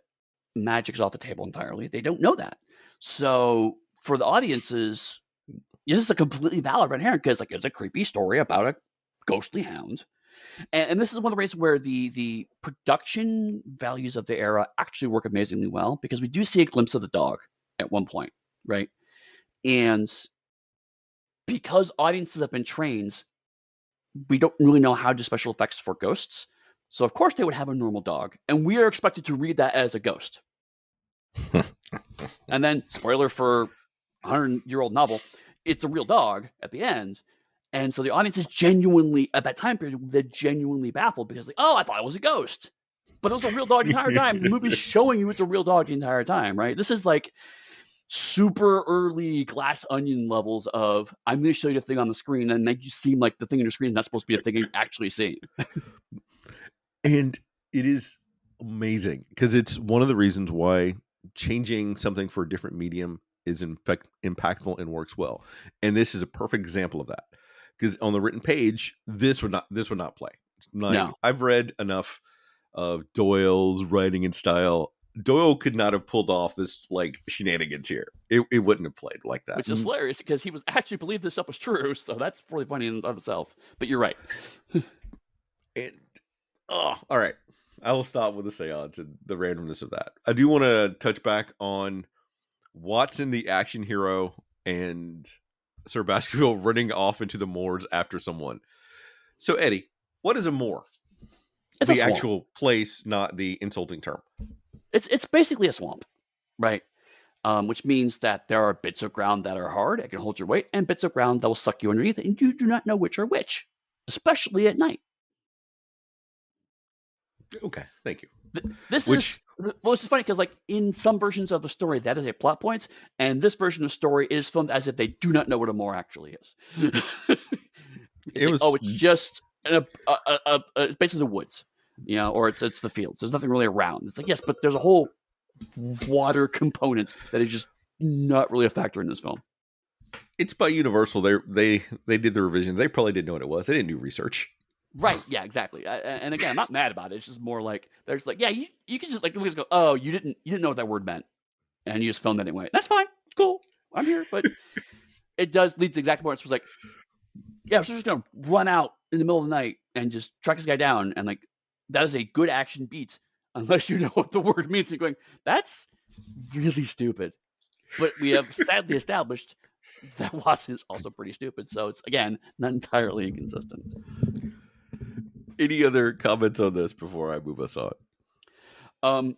magic's off the table entirely. They don't know that. So for the audiences, this is a completely valid red herring because like it's a creepy story about a ghostly hound. And this is one of the reasons where the production values of the era actually work amazingly well because we do see a glimpse of the dog at one point, right? And because audiences have been trained, we don't really know how to do special effects for ghosts. So of course they would have a normal dog, and we are expected to read that as a ghost. And then, spoiler for 100-year-old novel, it's a real dog at the end. And so the audience is genuinely, at that time period, they're genuinely baffled because, like, oh, I thought it was a ghost. But it was a real dog the entire time. The movie's showing you it's a real dog the entire time, right? This is like super early Glass Onion levels of, I'm going to show you the thing on the screen and make you seem like the thing on your screen is not supposed to be a thing you're actually seeing. And it is amazing because it's one of the reasons why changing something for a different medium is in fact impactful and works well. And this is a perfect example of that. Because on the written page, this would not play. Like No, I've read enough of Doyle's writing and style. Doyle could not have pulled off this like shenanigans here. It wouldn't have played like that. which is hilarious because he was actually believed this stuff was true. So that's really funny in and of itself. But you're right. And all right. I will stop with the seance and the randomness of that. I do want to touch back on Watson, the action hero, and Sir Baskerville running off into the moors after someone. So, Eddie, what is a moor? It's a The swamp. actual place, not the insulting term. It's basically a swamp, right? Which means that there are bits of ground that are hard, it can hold your weight, and bits of ground that will suck you underneath, and you do not know which are which, especially at night. Okay, thank you. This is Which well, this is funny because like in some versions of the story, that is a plot point, and this version of the story is filmed as if they do not know what a moor actually is. It's it like, was oh, it's just basically the woods, or it's the fields. There's nothing really around. It's like yes, but there's a whole water component that is just not really a factor in this film. it's by Universal. They did the revisions. They probably didn't know what it was. They didn't do research. Right. Yeah. Exactly. And again, I'm not mad about it. It's just more like there's like, yeah, you can just like just go, oh, you didn't know what that word meant, and you just filmed it anyway. That's fine. It's cool. I'm here, but it does lead to the exact point. It's like, yeah, so just gonna run out in the middle of the night and just track this guy down, and like that is a good action beat unless you know what the word means. You're going, that's really stupid. But we have sadly established that Watson is also pretty stupid. So it's again not entirely inconsistent. Any other comments on this before I move us on? Um,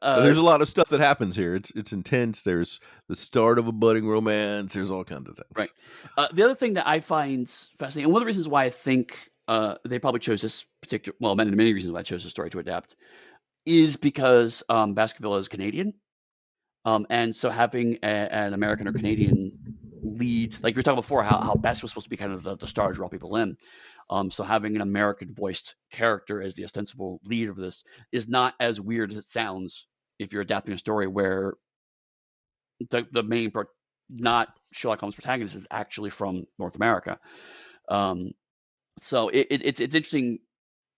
uh, There's a lot of stuff that happens here. It's intense. There's the start of a budding romance. There's all kinds of right. things. The other thing that I find fascinating, and one of the reasons why I think they probably chose this particular, well, many reasons why I chose this story to adapt, is because Baskerville is Canadian. And so having an American or Canadian lead, like we were talking before, how Bess was supposed to be kind of the star, draw people in. So having an American voiced character as the ostensible lead of this is not as weird as it sounds if you're adapting a story where the main not Sherlock Holmes protagonist is actually from North America. Um, so it's interesting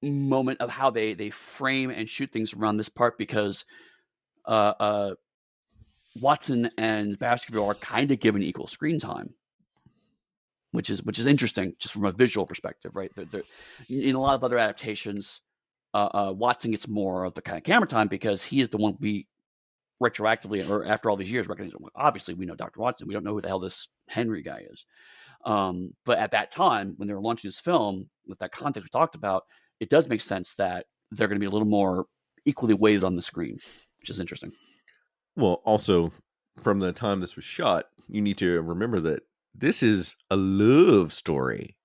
moment of how they frame and shoot things around this part because uh, uh, Watson and Baskerville are kind of given equal screen time, which is interesting just from a visual perspective, right? In a lot of other adaptations, Watson gets more of the kind of camera time because he is the one we retroactively or after all these years recognize. Well, obviously, we know Dr. Watson. We don't know who the hell this Henry guy is. But at that time, when they were launching this film, with that context we talked about, it does make sense that they're going to be a little more equally weighted on the screen, which is interesting. Well, also from the time this was shot, you need to remember that this is a love story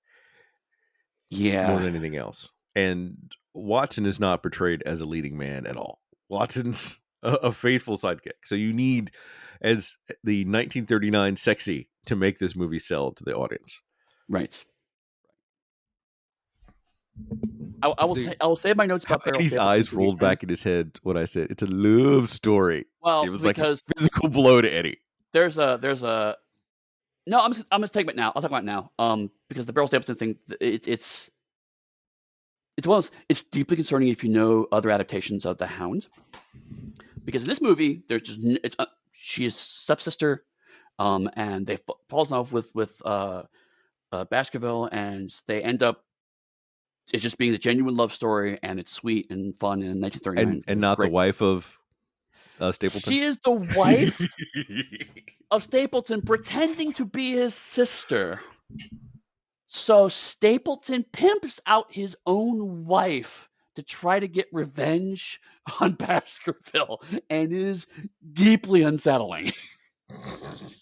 more Yeah, than anything else. And Watson is not portrayed as a leading man at all. Watson's a faithful sidekick. So you need, as the 1939 sexy, to make this movie sell to the audience. right. I will say I will save my notes How about Beryl Eddie's Stapleton eyes to the rolled end. back in his head when I said it's a love story. It Well, was like a because physical blow to Eddie. there's a no, I'm just taking it now. I'll talk about it now. Because the Beryl Stapleton thing, it's one of those, it's deeply concerning if you know other adaptations of The Hound. Because in this movie, there's just she is stepsister, and they falls in love with Baskerville, and they end up it's just being a genuine love story, and it's sweet and fun. And in 1939, And it's not the great. wife of Stapleton. She is the wife of Stapleton pretending to be his sister. So Stapleton pimps out his own wife to try to get revenge on Baskerville, and it is deeply unsettling.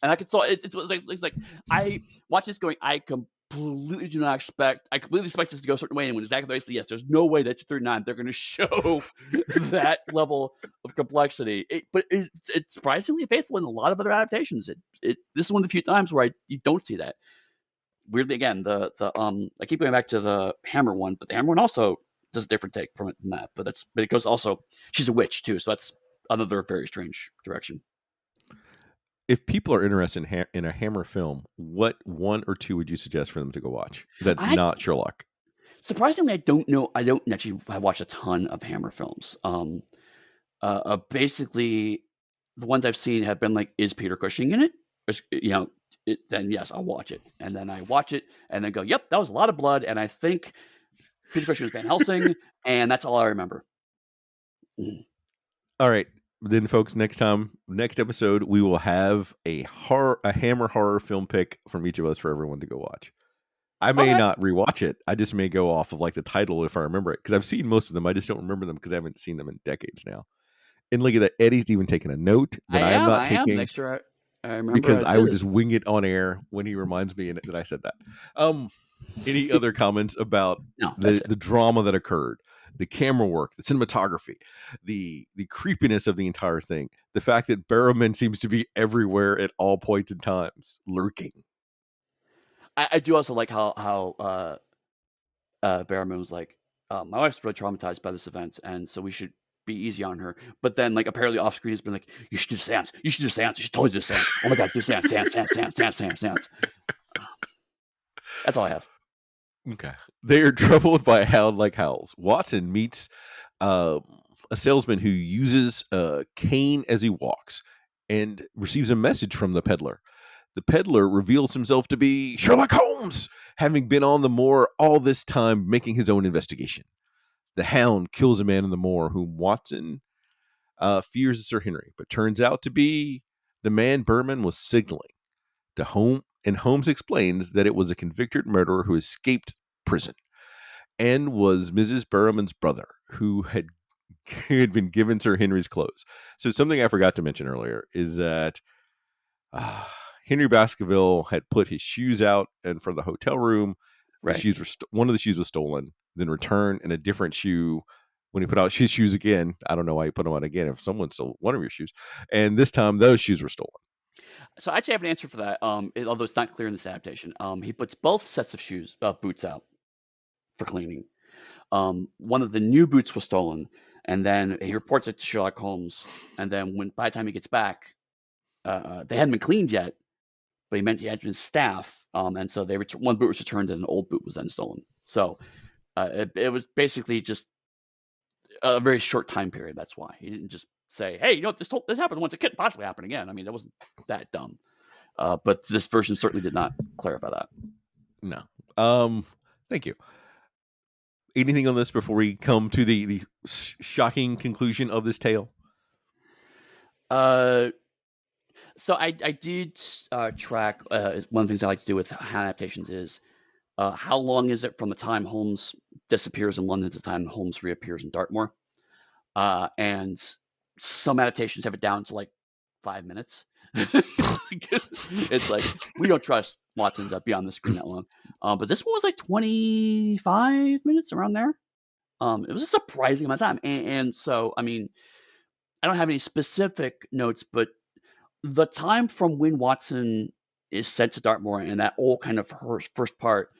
And I can so it's like I watch this going. I completely do not expect. I completely expect this to go a certain way, and when exactly I say yes, there's no way that 239 they're going to show that level of complexity. It's surprisingly faithful in a lot of other adaptations. This is one of the few times where you don't see that. Weirdly, again, the I keep going back to the Hammer one, but the Hammer one also does a different take from it than that. But it goes also. She's a witch too, so that's another very strange direction. If people are interested in a Hammer film, what one or two would you suggest for them to go watch? That's I not Sherlock. Surprisingly, I don't know. I don't actually have watched a ton of Hammer films. Basically, the ones I've seen have been like, is Peter Cushing in it? Then yes, I'll watch it. And then I watch it and then go, yep, that was a lot of blood. And I think Peter Cushing was Van Helsing, and that's all I remember. Mm. All right. Then, folks, next episode, we will have a Hammer horror film pick from each of us for everyone to go watch. I may Okay. not rewatch it. I just may go off of like the title if I remember it, because I've seen most of them. I just don't remember them because I haven't seen them in decades now. And look at that. Eddie's even taking a note I that I am am. not I am. taking Make sure I remember because as I it would is. just wing it on air when he reminds me that I said that. Any other comments about No, that's the it. the drama that occurred, the camera work, the cinematography, the creepiness of the entire thing, the fact that Barrowman seems to be everywhere at all points in times, lurking. I do also like how Barrowman was like, my wife's really traumatized by this event, and so we should be easy on her. But then, like, apparently off screen has been like, you should do seance. You should do seance. You should totally do seance. Oh my god, do seance, seance, seance, seance, seance, seance, seance. That's all I have. Okay. They are troubled by a hound like Howls. Watson meets um, a salesman who uses a cane as he walks and receives a message from the peddler. The peddler reveals himself to be Sherlock Holmes, having been on the moor all this time making his own investigation. The hound kills a man in the moor whom Watson fears is Sir Henry, but turns out to be the man Berman was signaling to Holmes. And Holmes explains that it was a convicted murderer who escaped prison and was Mrs. Berman's brother, who had had been given Sir Henry's clothes. So something I forgot to mention earlier is that uh, Henry Baskerville had put his shoes out in front of the hotel room. The Right. shoes were one of the shoes was stolen, then returned, and a different shoe. When he put out his shoes again, I don't know why he put them out again. If someone stole one of your shoes, and this time those shoes were stolen. So I actually have an answer for that. Although it's not clear in this adaptation. He puts both sets of boots out for cleaning. One of the new boots was stolen, and then he reports it to Sherlock Holmes. And then by the time he gets back, they hadn't been cleaned yet, but he meant he had his staff, and so one boot was returned, and an old boot was then stolen. So it was basically just a very short time period. That's why he didn't just say, "Hey, this happened once. It couldn't possibly happen again." I mean, that wasn't that dumb. But this version certainly did not clarify that. No. Um. Thank you. Anything on this before we come to the shocking conclusion of this tale? Uh, so I did track. One of the things I like to do with adaptations is how long is it from the time Holmes disappears in London to the time Holmes reappears in Dartmoor? And some adaptations have it down to like 5 minutes. It's like we don't trust Watson to be on the screen that long. But this one was like 25 minutes around there. It was a surprising amount of time, and so I mean, I don't have any specific notes, but the time from when Watson is sent to Dartmoor and that whole kind of first part,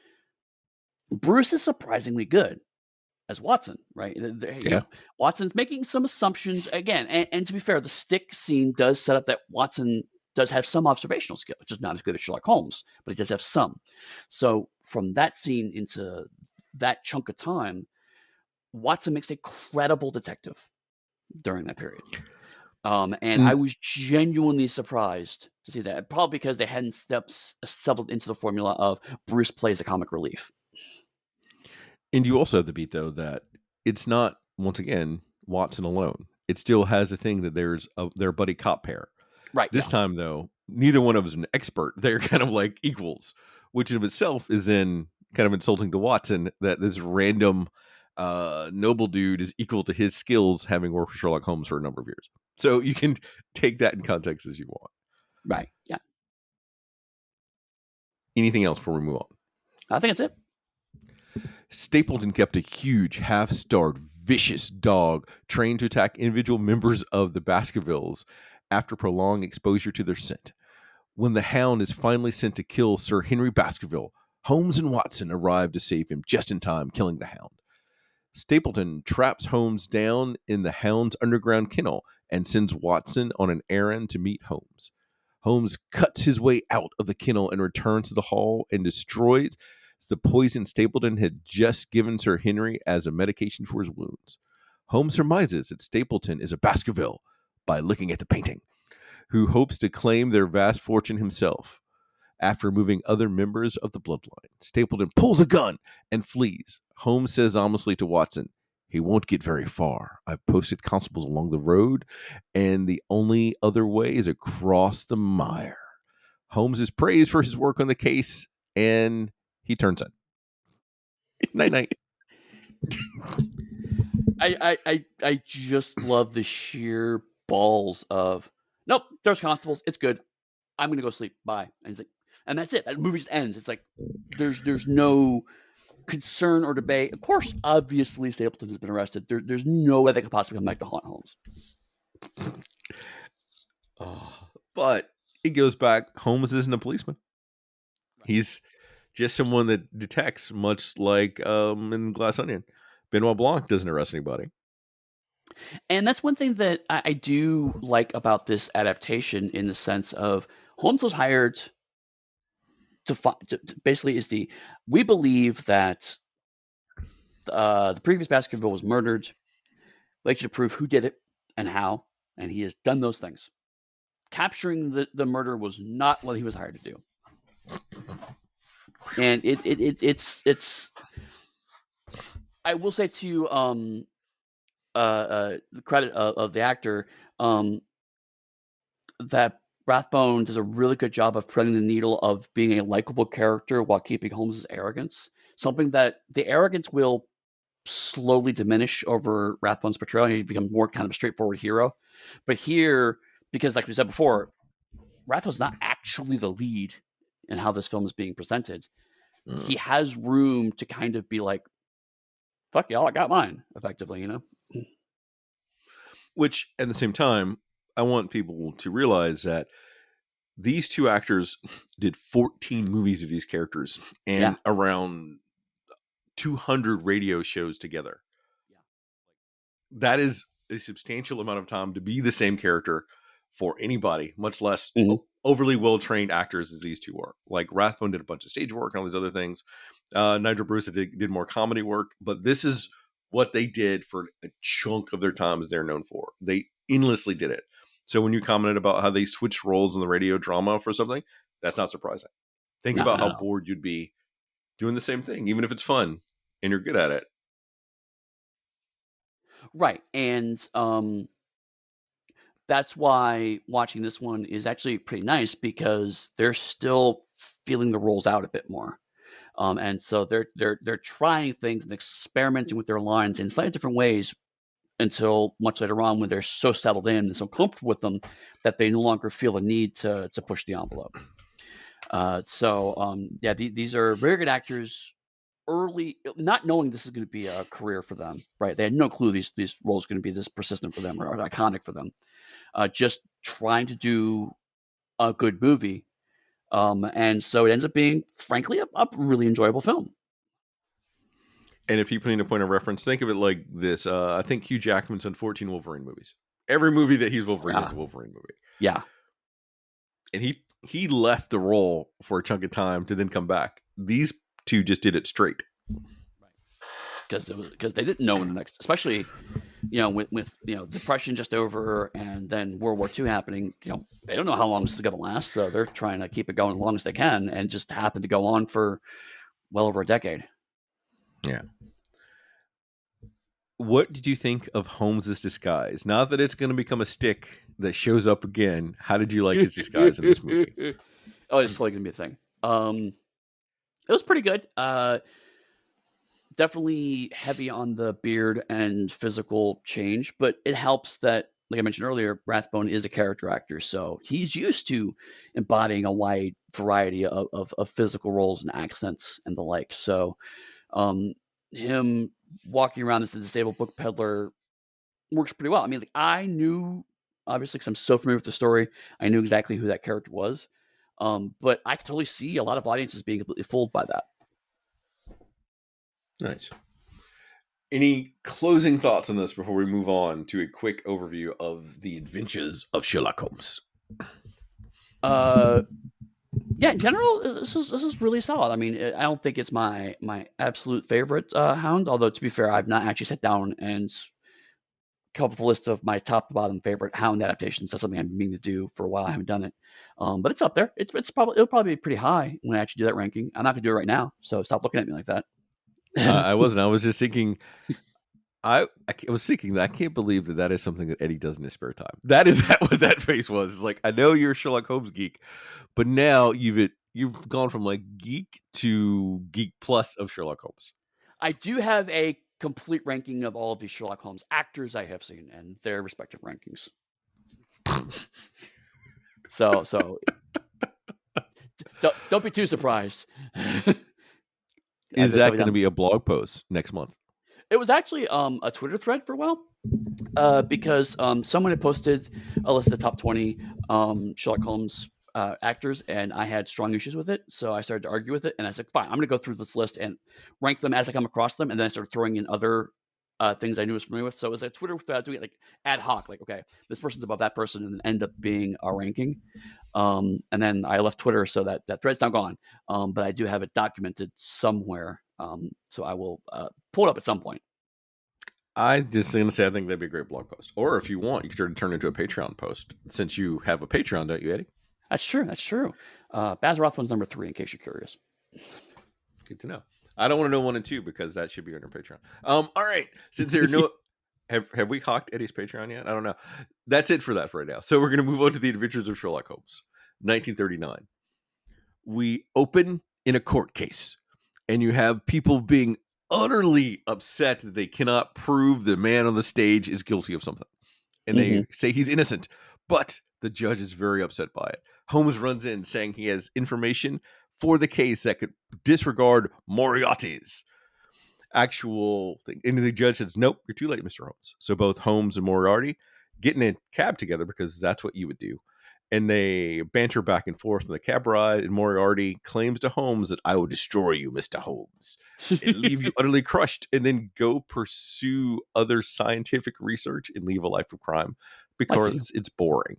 Bruce is surprisingly good as Watson, right? Yeah. Watson's making some assumptions again, and to be fair, the stick scene does set up that Watson does have some observational skill, which is not as good as Sherlock Holmes, but he does have some. So from that scene into that chunk of time, Watson makes a credible detective during that period. And I And was genuinely surprised to see that, probably because they hadn't settled into the formula of Bruce plays a comic relief. And you also have the beat though that it's not once again Watson alone. It still has the thing that there's their buddy cop pair. Right? This Yeah. time though, neither one of us is an expert. They're kind of like equals, which in of itself is then kind of insulting to Watson that this random noble dude is equal to his skills having worked for Sherlock Holmes for a number of years. So you can take that in context as you want. Right. Yeah. Anything else before we move on? I think that's it. Stapleton kept a huge, half starved, vicious dog trained to attack individual members of the Baskervilles after prolonged exposure to their scent. When the hound is finally sent to kill Sir Henry Baskerville, Holmes and Watson arrive to save him just in time, killing the hound. Stapleton traps Holmes down in the hound's underground kennel and sends Watson on an errand to meet Holmes. Holmes cuts his way out of the kennel and returns to the hall and destroys the poison Stapleton had just given Sir Henry as a medication for his wounds. Holmes surmises that Stapleton is a Baskerville by looking at the painting, who hopes to claim their vast fortune himself. After removing other members of the bloodline, Stapleton pulls a gun and flees. Holmes says ominously to Watson, "He won't get very far. I've posted constables along the road, and the only other way is across the mire." Holmes is praised for his work on the case, and he turns in. Night night. I just love the sheer balls of nope. There's constables. It's good. I'm gonna go sleep. Bye. And that's it. That movie just ends. It's like there's no concern or debate. Of course, obviously Stapleton has been arrested. There's no way they could possibly come back to haunt Holmes. Oh, but it goes back. Holmes isn't a policeman. He's just someone that detects, much like in Glass Onion. Benoit Blanc doesn't arrest anybody. And that's one thing that I do like about this adaptation in the sense of Holmes was hired basically is we believe that the previous Baskerville was murdered. We'd like you to prove who did it and how, and he has done those things. Capturing the murder was not what he was hired to do, and it's. I will say to the credit of the actor, um, that Rathbone does a really good job of threading the needle of being a likable character while keeping Holmes's arrogance. Something that the arrogance will slowly diminish over Rathbone's portrayal. He becomes more kind of a straightforward hero. But here, because like we said before, Rathbone's not actually the lead in how this film is being presented. Mm. He has room to kind of be like, "Fuck y'all, I got mine," effectively, you know. Which, at the same time, I want people to realize that these two actors did 14 movies of these characters Yeah. and around 200 radio shows together. Yeah. That is a substantial amount of time to be the same character for anybody, much less Mm-hmm. overly well-trained actors as these two are. Like Rathbone did a bunch of stage work and all these other things. Nigel Bruce did more comedy work, but this is what they did for a chunk of their time as they're known for. They endlessly did it. So when you commented about how they switched roles in the radio drama for something, that's not surprising. Think No, about how no. bored you'd be doing the same thing, even if it's fun and you're good at it. Right. And that's why watching this one is actually pretty nice because they're still feeling the roles out a bit more. And so they're trying things and experimenting with their lines in slightly different ways until much later on when they're so settled in and so comfortable with them that they no longer feel the need to push the envelope. Yeah, these are very good actors early, not knowing this is going to be a career for them, right? They had no clue these roles are going to be this persistent for them or iconic for them. Just trying to do a good movie. And so it ends up being, frankly, a really enjoyable film. And if people need a point of reference, think of it like this. I think Hugh Jackman's done 14 Wolverine movies. Every movie that he's Wolverine Yeah. is a Wolverine movie. Yeah. And he left the role for a chunk of time to then come back. These two just did it straight. Because they didn't know when the next, especially with depression just over and then World War II happening, they don't know how long this is going to last, so they're trying to keep it going as long as they can, and just happened to go on for well over a decade. Yeah. What did you think of Holmes's disguise? Now that it's going to become a stick that shows up again, how did you like his disguise in this movie? Oh, it's totally gonna be a thing. It was pretty good. Definitely heavy on the beard and physical change, but it helps that, like I mentioned earlier, Rathbone is a character actor, so he's used to embodying a wide variety of physical roles and accents and the like. So, him walking around as a disabled book peddler works pretty well. I mean, like, I knew, obviously, because I'm so familiar with the story, I knew exactly who that character was. But I could totally see a lot of audiences being completely fooled by that. Nice. Any closing thoughts on this before we move on to a quick overview of the adventures of Sherlock Holmes? Yeah, in general, this is really solid. I mean, I don't think it's my absolute favorite Hound, although to be fair, I've not actually sat down and come up with a list of my top to bottom favorite Hound adaptations. That's something I've been meaning to do for a while. I haven't done it, but it's up there. It'll probably be pretty high when I actually do that ranking. I'm not gonna do it right now, so stop looking at me like that. I wasn't. I was just thinking. I was thinking that I can't believe that is something that Eddy does in his spare time. That is what that face was. It's like, I know you're a Sherlock Holmes geek, but now you've gone from like geek to geek plus of Sherlock Holmes. I do have a complete ranking of all of these Sherlock Holmes actors I have seen and their respective rankings. So don't be too surprised. Is that going to be a blog post next month? It was actually a Twitter thread for a while, because someone had posted a list of top 20 Sherlock Holmes actors, and I had strong issues with it. So I started to argue with it, and I said, fine, I'm going to go through this list and rank them as I come across them. And then I started throwing in other things I knew was familiar with. So it was a Twitter thread doing it like ad hoc, like okay, this person's above that person, and then end up being a ranking. And then I left Twitter, so that thread's now gone. But I do have it documented somewhere. So I will pull it up at some point. I just going to say I think that'd be a great blog post. Or if you want, you could turn it into a Patreon post since you have a Patreon, don't you, Eddie? That's true. That's true. Basil Rathbone's number 3, in case you're curious. Good to know. I don't want to know 1 and 2 because that should be on your Patreon. All right. Since there are no, have we hawked Eddie's Patreon yet? I don't know. That's it for that for right now. So we're going to move on to the Adventures of Sherlock Holmes, 1939. We open in a court case, and you have people being utterly upset that they cannot prove the man on the stage is guilty of something, and they say he's innocent, but the judge is very upset by it. Holmes runs in saying he has information for the case that could disregard Moriarty's actual thing. And the judge says, nope, you're too late, Mr. Holmes. So both Holmes and Moriarty get in a cab together because that's what you would do. And they banter back and forth in the cab ride, and Moriarty claims to Holmes that I will destroy you, Mr. Holmes, and leave you utterly crushed, and then go pursue other scientific research and leave a life of crime because it's boring.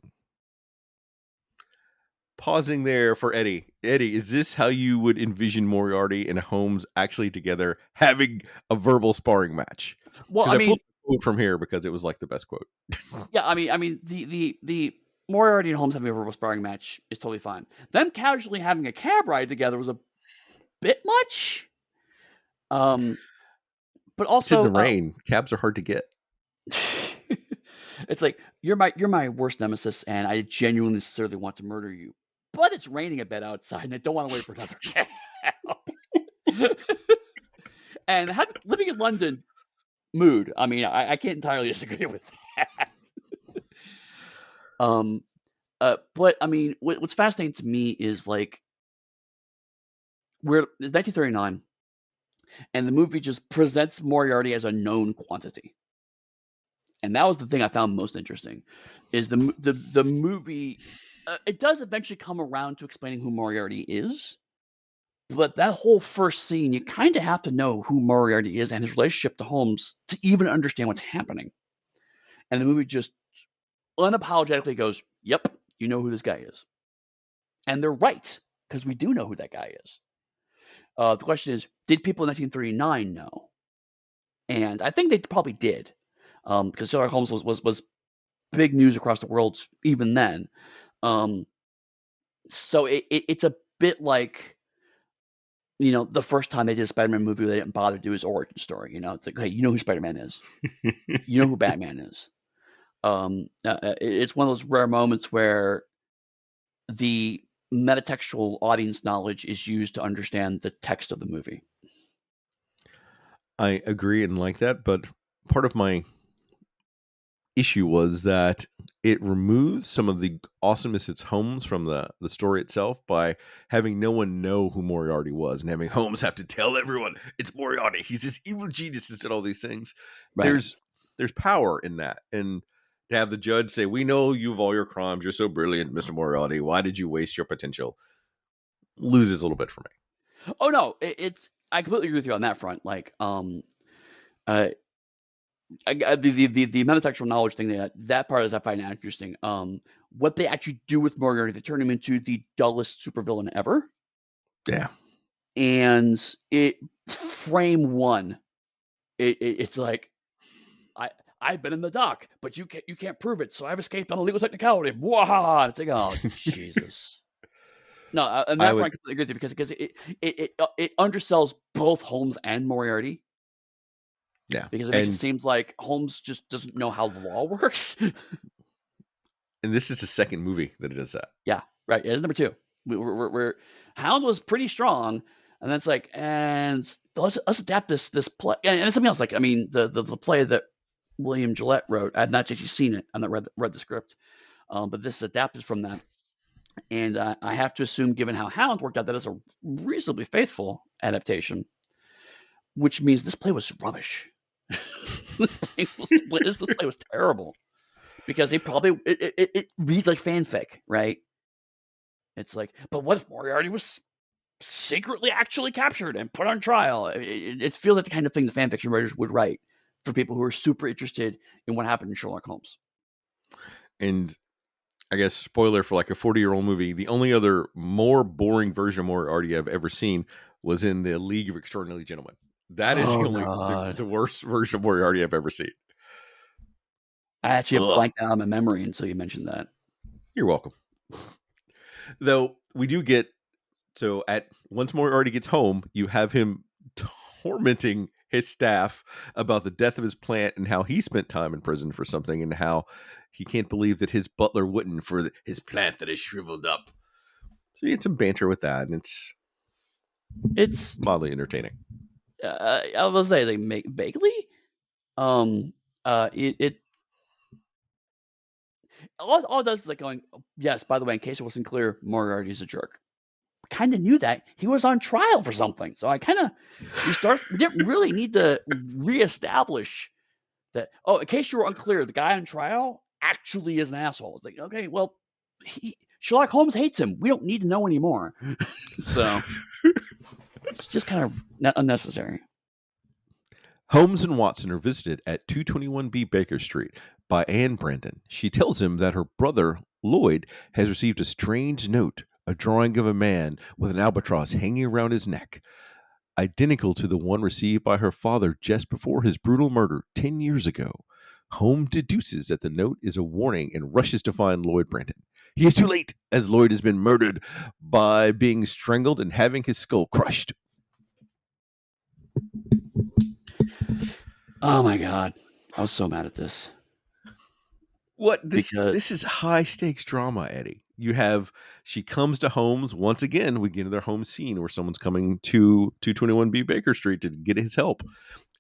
Pausing there for Eddie. Eddie, is this how you would envision Moriarty and Holmes actually together having a verbal sparring match? Well, I mean, a quote from here because it was like the best quote. yeah, I mean, the Moriarty and Holmes having a verbal sparring match is totally fine. Them casually having a cab ride together was a bit much. But also it's in the rain. Cabs are hard to get. It's like you're my worst nemesis, and I genuinely, sincerely want to murder you. But it's raining a bit outside, and I don't want to wait for another cab. And living in London mood. I mean, I can't entirely disagree with that. But I mean, what's fascinating to me is like it's 1939, and the movie just presents Moriarty as a known quantity. And that was the thing I found most interesting, is the movie. It does eventually come around to explaining who Moriarty is, but that whole first scene, you kind of have to know who Moriarty is and his relationship to Holmes to even understand what's happening. And the movie just unapologetically goes, "Yep, you know who this guy is," and they're right because we do know who that guy is. The question is, did people in 1939 know? And I think they probably did. Because Sherlock Holmes was big news across the world even then. So it's a bit like, the first time they did a Spider-Man movie, they didn't bother to do his origin story. It's like, hey, you know who Spider-Man is. You know who Batman is. It's one of those rare moments where the metatextual audience knowledge is used to understand the text of the movie. I agree and like that, but part of my issue was that it removes some of the awesomeness it's Holmes from the story itself by having no one know who Moriarty was and having Holmes have to tell everyone it's Moriarty. He's this evil genius that did all these things. Right. There's power in that. And to have the judge say, we know you've all your crimes. You're so brilliant, Mr. Moriarty. Why did you waste your potential? Loses a little bit for me. Oh, no. I completely agree with you on that front. Like, the metatextual knowledge thing, that part is I find interesting. What they actually do with Moriarty, they turn him into the dullest supervillain ever. Yeah. And frame one, it's like, I've been in the dock, but you can't prove it, so I've escaped on a legal technicality. Blah! It's like, oh Jesus. No, and that front I completely agree with you because it undersells both Holmes and Moriarty. Yeah, because it makes it seem like Holmes just doesn't know how the law works. And this is the second movie that it does that. Yeah, right. It's number 2. We're Hound was pretty strong, and then it's like, and let's adapt this play, and it's something else. Like, I mean, the play that William Gillette wrote. I've not actually seen it. I've not read the script, but this is adapted from that. And I have to assume, given how Hound worked out, that is a reasonably faithful adaptation, which means this play was rubbish. This play was terrible because it reads like fanfic, right? It's like, but what if Moriarty was secretly actually captured and put on trial? It feels like the kind of thing the fanfiction writers would write for people who are super interested in what happened in Sherlock Holmes. And I guess spoiler for like a 40-year-old movie, the only other more boring version of Moriarty I've ever seen was in the League of Extraordinary Gentlemen. That is the Oh only God. the worst version of Moriarty I've ever seen. I actually have Ugh. blanked out of my memory until you mentioned that. You're welcome. Though we do get at once Moriarty gets home, you have him tormenting his staff about the death of his plant and how he spent time in prison for something and how he can't believe that his butler wouldn't for his plant that is shriveled up. So you get some banter with that, and it's It's mildly entertaining. I will say they make vaguely. It all it does is like going, yes, by the way, in case it wasn't clear, Moriarty's a jerk. Kind of knew that he was on trial for something, so I kind of we didn't really need to reestablish that. Oh, in case you were unclear, the guy on trial actually is an asshole. It's like, okay, well, Sherlock Holmes hates him. We don't need to know anymore. So it's just kind of unnecessary. Holmes and Watson are visited at 221B Baker Street by Anne Brandon. She tells him that her brother, Lloyd, has received a strange note, a drawing of a man with an albatross hanging around his neck, identical to the one received by her father just before his brutal murder 10 years ago. Holmes deduces that the note is a warning and rushes to find Lloyd Brandon. He is too late, as Lloyd has been murdered by being strangled and having his skull crushed. Oh my god, I was so mad at this. What Because this is high stakes drama, Eddie. She comes to Holmes once again. We get into their home scene where someone's coming to 221B Baker Street to get his help.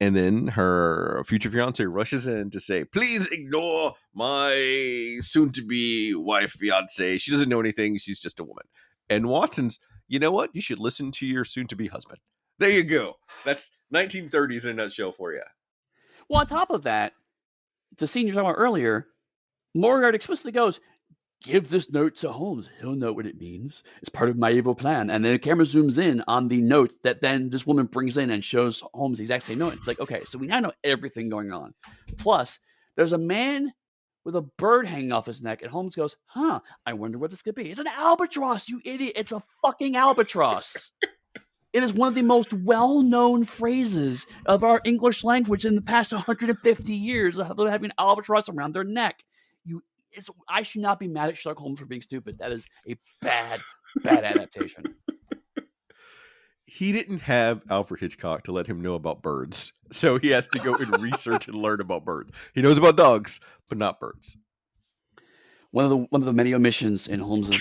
And then her future fiance rushes in to say, please ignore my soon to be wife fiance. She doesn't know anything. She's just a woman. And Watson's, you know what? You should listen to your soon to be husband. There you go. That's 1930s in a nutshell for you. well, on top of that, the scene you're talking about earlier, Moriarty explicitly goes, give this note to Holmes. He'll know what it means. It's part of my evil plan. And then the camera zooms in on the note that then this woman brings in and shows Holmes the exact same note. It's like, okay, so we now know everything going on. Plus, there's a man with a bird hanging off his neck, and Holmes goes, huh, I wonder what this could be. It's an albatross, you idiot. It's a fucking albatross. It is one of the most well-known phrases of our English language in the past 150 years of having an albatross around their neck. I should not be mad at Sherlock Holmes for being stupid. That is a bad adaptation. He didn't have Alfred Hitchcock to let him know about birds, so he has to go and research and learn about birds. He knows about dogs, but not birds. One of the many omissions in Holmes'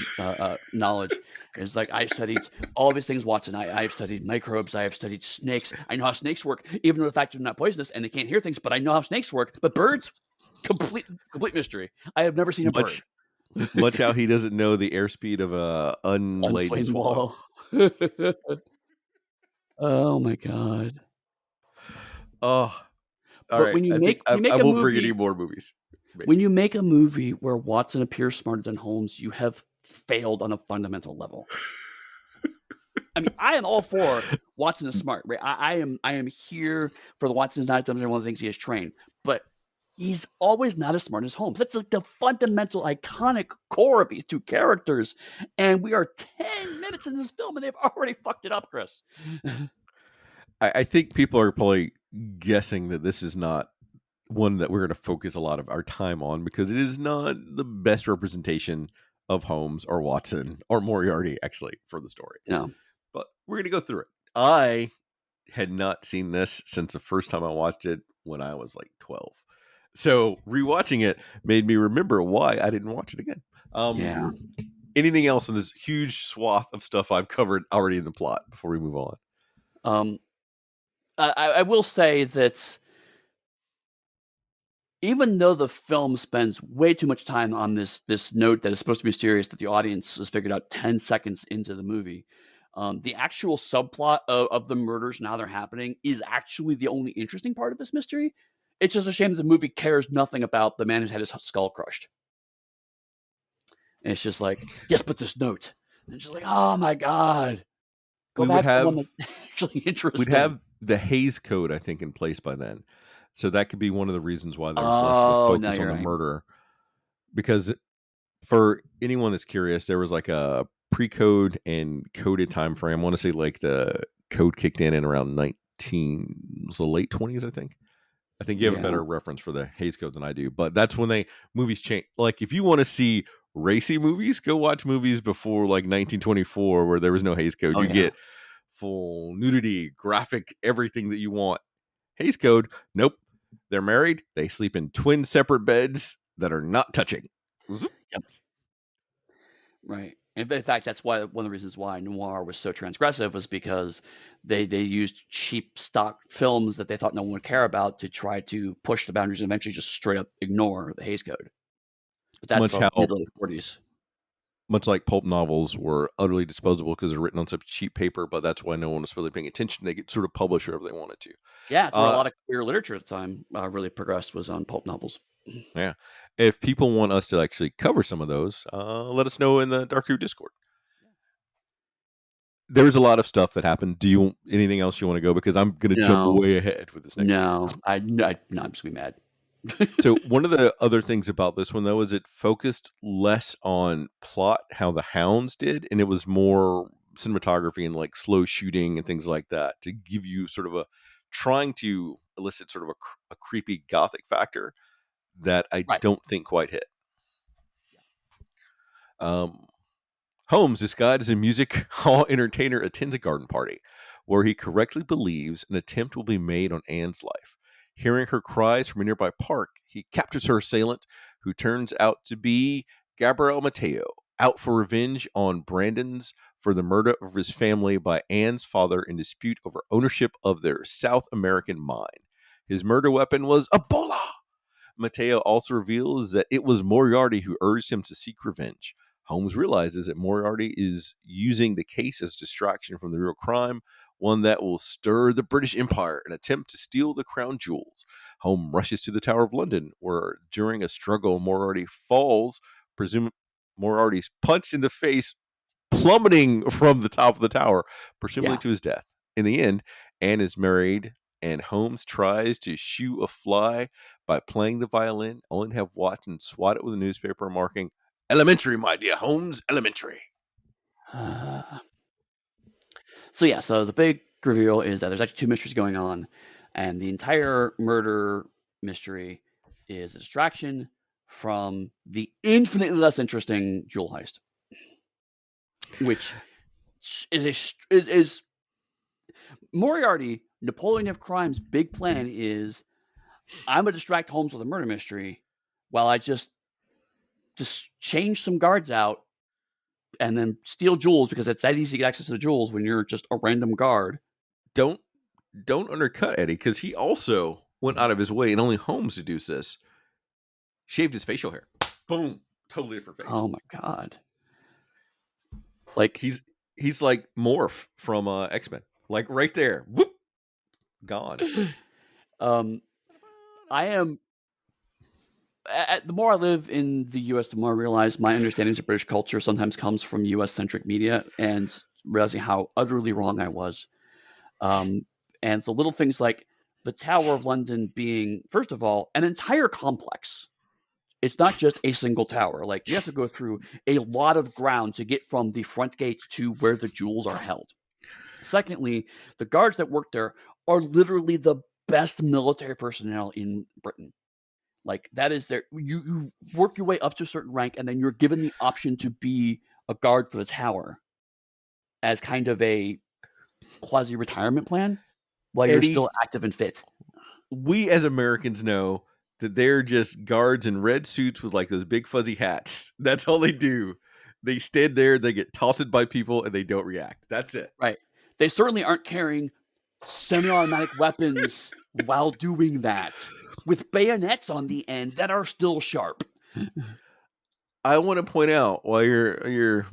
knowledge is like, I've studied all these things, Watson. I've studied microbes. I have studied snakes. I know how snakes work, even though the fact they're not poisonous and they can't hear things. But I know how snakes work. But birds, complete mystery. I have never seen a bird. Much how he doesn't know the airspeed of a unladen swallow. Oh my god. Oh, all But right. when you I think make I a won't bring movie any more movies. when you make a movie where Watson appears smarter than Holmes, you have failed on a fundamental level. I mean, I am all for Watson is smart, right? I am here for the Watson's not done one of the things he has trained, but he's always not as smart as Holmes. That's like the fundamental, iconic core of these two characters, and we are 10 minutes in this film, and they've already fucked it up, Chris. I think people are probably guessing that this is not one that we're going to focus a lot of our time on because it is not the best representation of Holmes or Watson or Moriarty, actually, for the story. No. But we're going to go through it. I had not seen this since the first time I watched it when I was like 12. So rewatching it made me remember why I didn't watch it again. Yeah. Anything else in this huge swath of stuff I've covered already in the plot before we move on? I will say that even though the film spends way too much time on this note that is supposed to be mysterious that the audience has figured out 10 seconds into the movie, the actual subplot of the murders now they're happening is actually the only interesting part of this mystery. It's just a shame that the movie cares nothing about the man who's had his skull crushed. And it's just like, yes, but this note. And it's just like, oh my god. Go back to the one that's actually interesting. We'd have the Hayes Code, I think, in place by then. So that could be one of the reasons why there's less of a Oh, no, focus on you're the right. murder. Because for anyone that's curious, there was like a pre-code and coded time frame. I want to say like the code kicked in around 19, it was the late 20s, I think. I think you have a Yeah. better reference for the Hays Code than I do, but that's when movies change. Like if you want to see racy movies, go watch movies before like 1924 where there was no Hays Code. Oh, You yeah. get full nudity, graphic, everything that you want. Hays Code, nope. They're married. They sleep in twin separate beds that are not touching. Yep. Right. In fact, that's why one of the reasons why noir was so transgressive was because they used cheap stock films that they thought no one would care about to try to push the boundaries and eventually just straight up ignore the Hays Code. But that's Much the how mid to late 40s. much like pulp novels were utterly disposable because they're written on such cheap paper, but that's why no one was really paying attention. They could sort of publish whatever they wanted to. Yeah, it's where a Uh, lot of queer literature at the time really progressed was on pulp novels. yeah. If people want us to actually cover some of those, let us know in the Dark Room Discord. There's a lot of stuff that happened. Do you anything else you want to go? Because I'm going to jump No, way ahead with this next one. no, no, I'm just gonna be mad. So one of the other things about this one though is it focused less on plot, how the hounds did, and it was more cinematography and like slow shooting and things like that to give you sort of a trying to elicit sort of a creepy gothic factor that I Right. don't think quite hit. Um, Holmes, disguised as a music hall entertainer, attends a garden party where he correctly believes an attempt will be made on Anne's life. Hearing her cries from a nearby park, he captures her assailant, who turns out to be Gabriel Mateo, out for revenge on Brandon's for the murder of his family by Anne's father in dispute over ownership of their South American mine. His murder weapon was a bola. Mateo also reveals that it was Moriarty who urged him to seek revenge. Holmes realizes that Moriarty is using the case as a distraction from the real crime, one that will stir the British Empire and attempt to steal the crown jewels. Holmes rushes to the Tower of London, where during a struggle, Moriarty falls, presumably Moriarty's punched in the face, plummeting from the top of the tower, presumably Yeah. to his death. In the end, Anne is married, and Holmes tries to shoot a fly by playing the violin, only to have Watson swat it with a newspaper, marking, "Elementary, my dear Holmes, elementary." So yeah, so the big reveal is that there's actually two mysteries going on, and the entire murder mystery is a distraction from the infinitely less interesting jewel heist, which is Moriarty, Napoleon of Crime's big plan is I'm gonna distract Holmes with a murder mystery while I just change some guards out and then steal jewels because it's that easy to get access to the jewels when you're just a random guard. Don't don't undercut Eddie, because he also went out of his way, and only Holmes deduced this. Shaved his facial hair. Boom, totally different face. Oh my god. Like He's like Morph from X-Men, like right there. Whoop, gone. um I am the more I live in the US, the more I realize my understandings of British culture sometimes comes from US centric media and realizing how utterly wrong I was. Um, and so little things like the Tower of London being, first of all, an entire complex. It's not just a single tower. Like you have to go through a lot of ground to get from the front gate to where the jewels are held. Secondly, the guards that work there are literally the best military personnel in Britain. Like that is their you work your way up to a certain rank and then you're given the option to be a guard for the tower as kind of a quasi retirement plan while you're Eddie, still active and fit. we as Americans know that they're just guards in red suits with like those big fuzzy hats. That's all they do. They stand there, they get taunted by people, and they don't react. That's it. Right. They certainly aren't carrying semi-automatic weapons while doing that with bayonets on the end that are still sharp. I want to point out while you're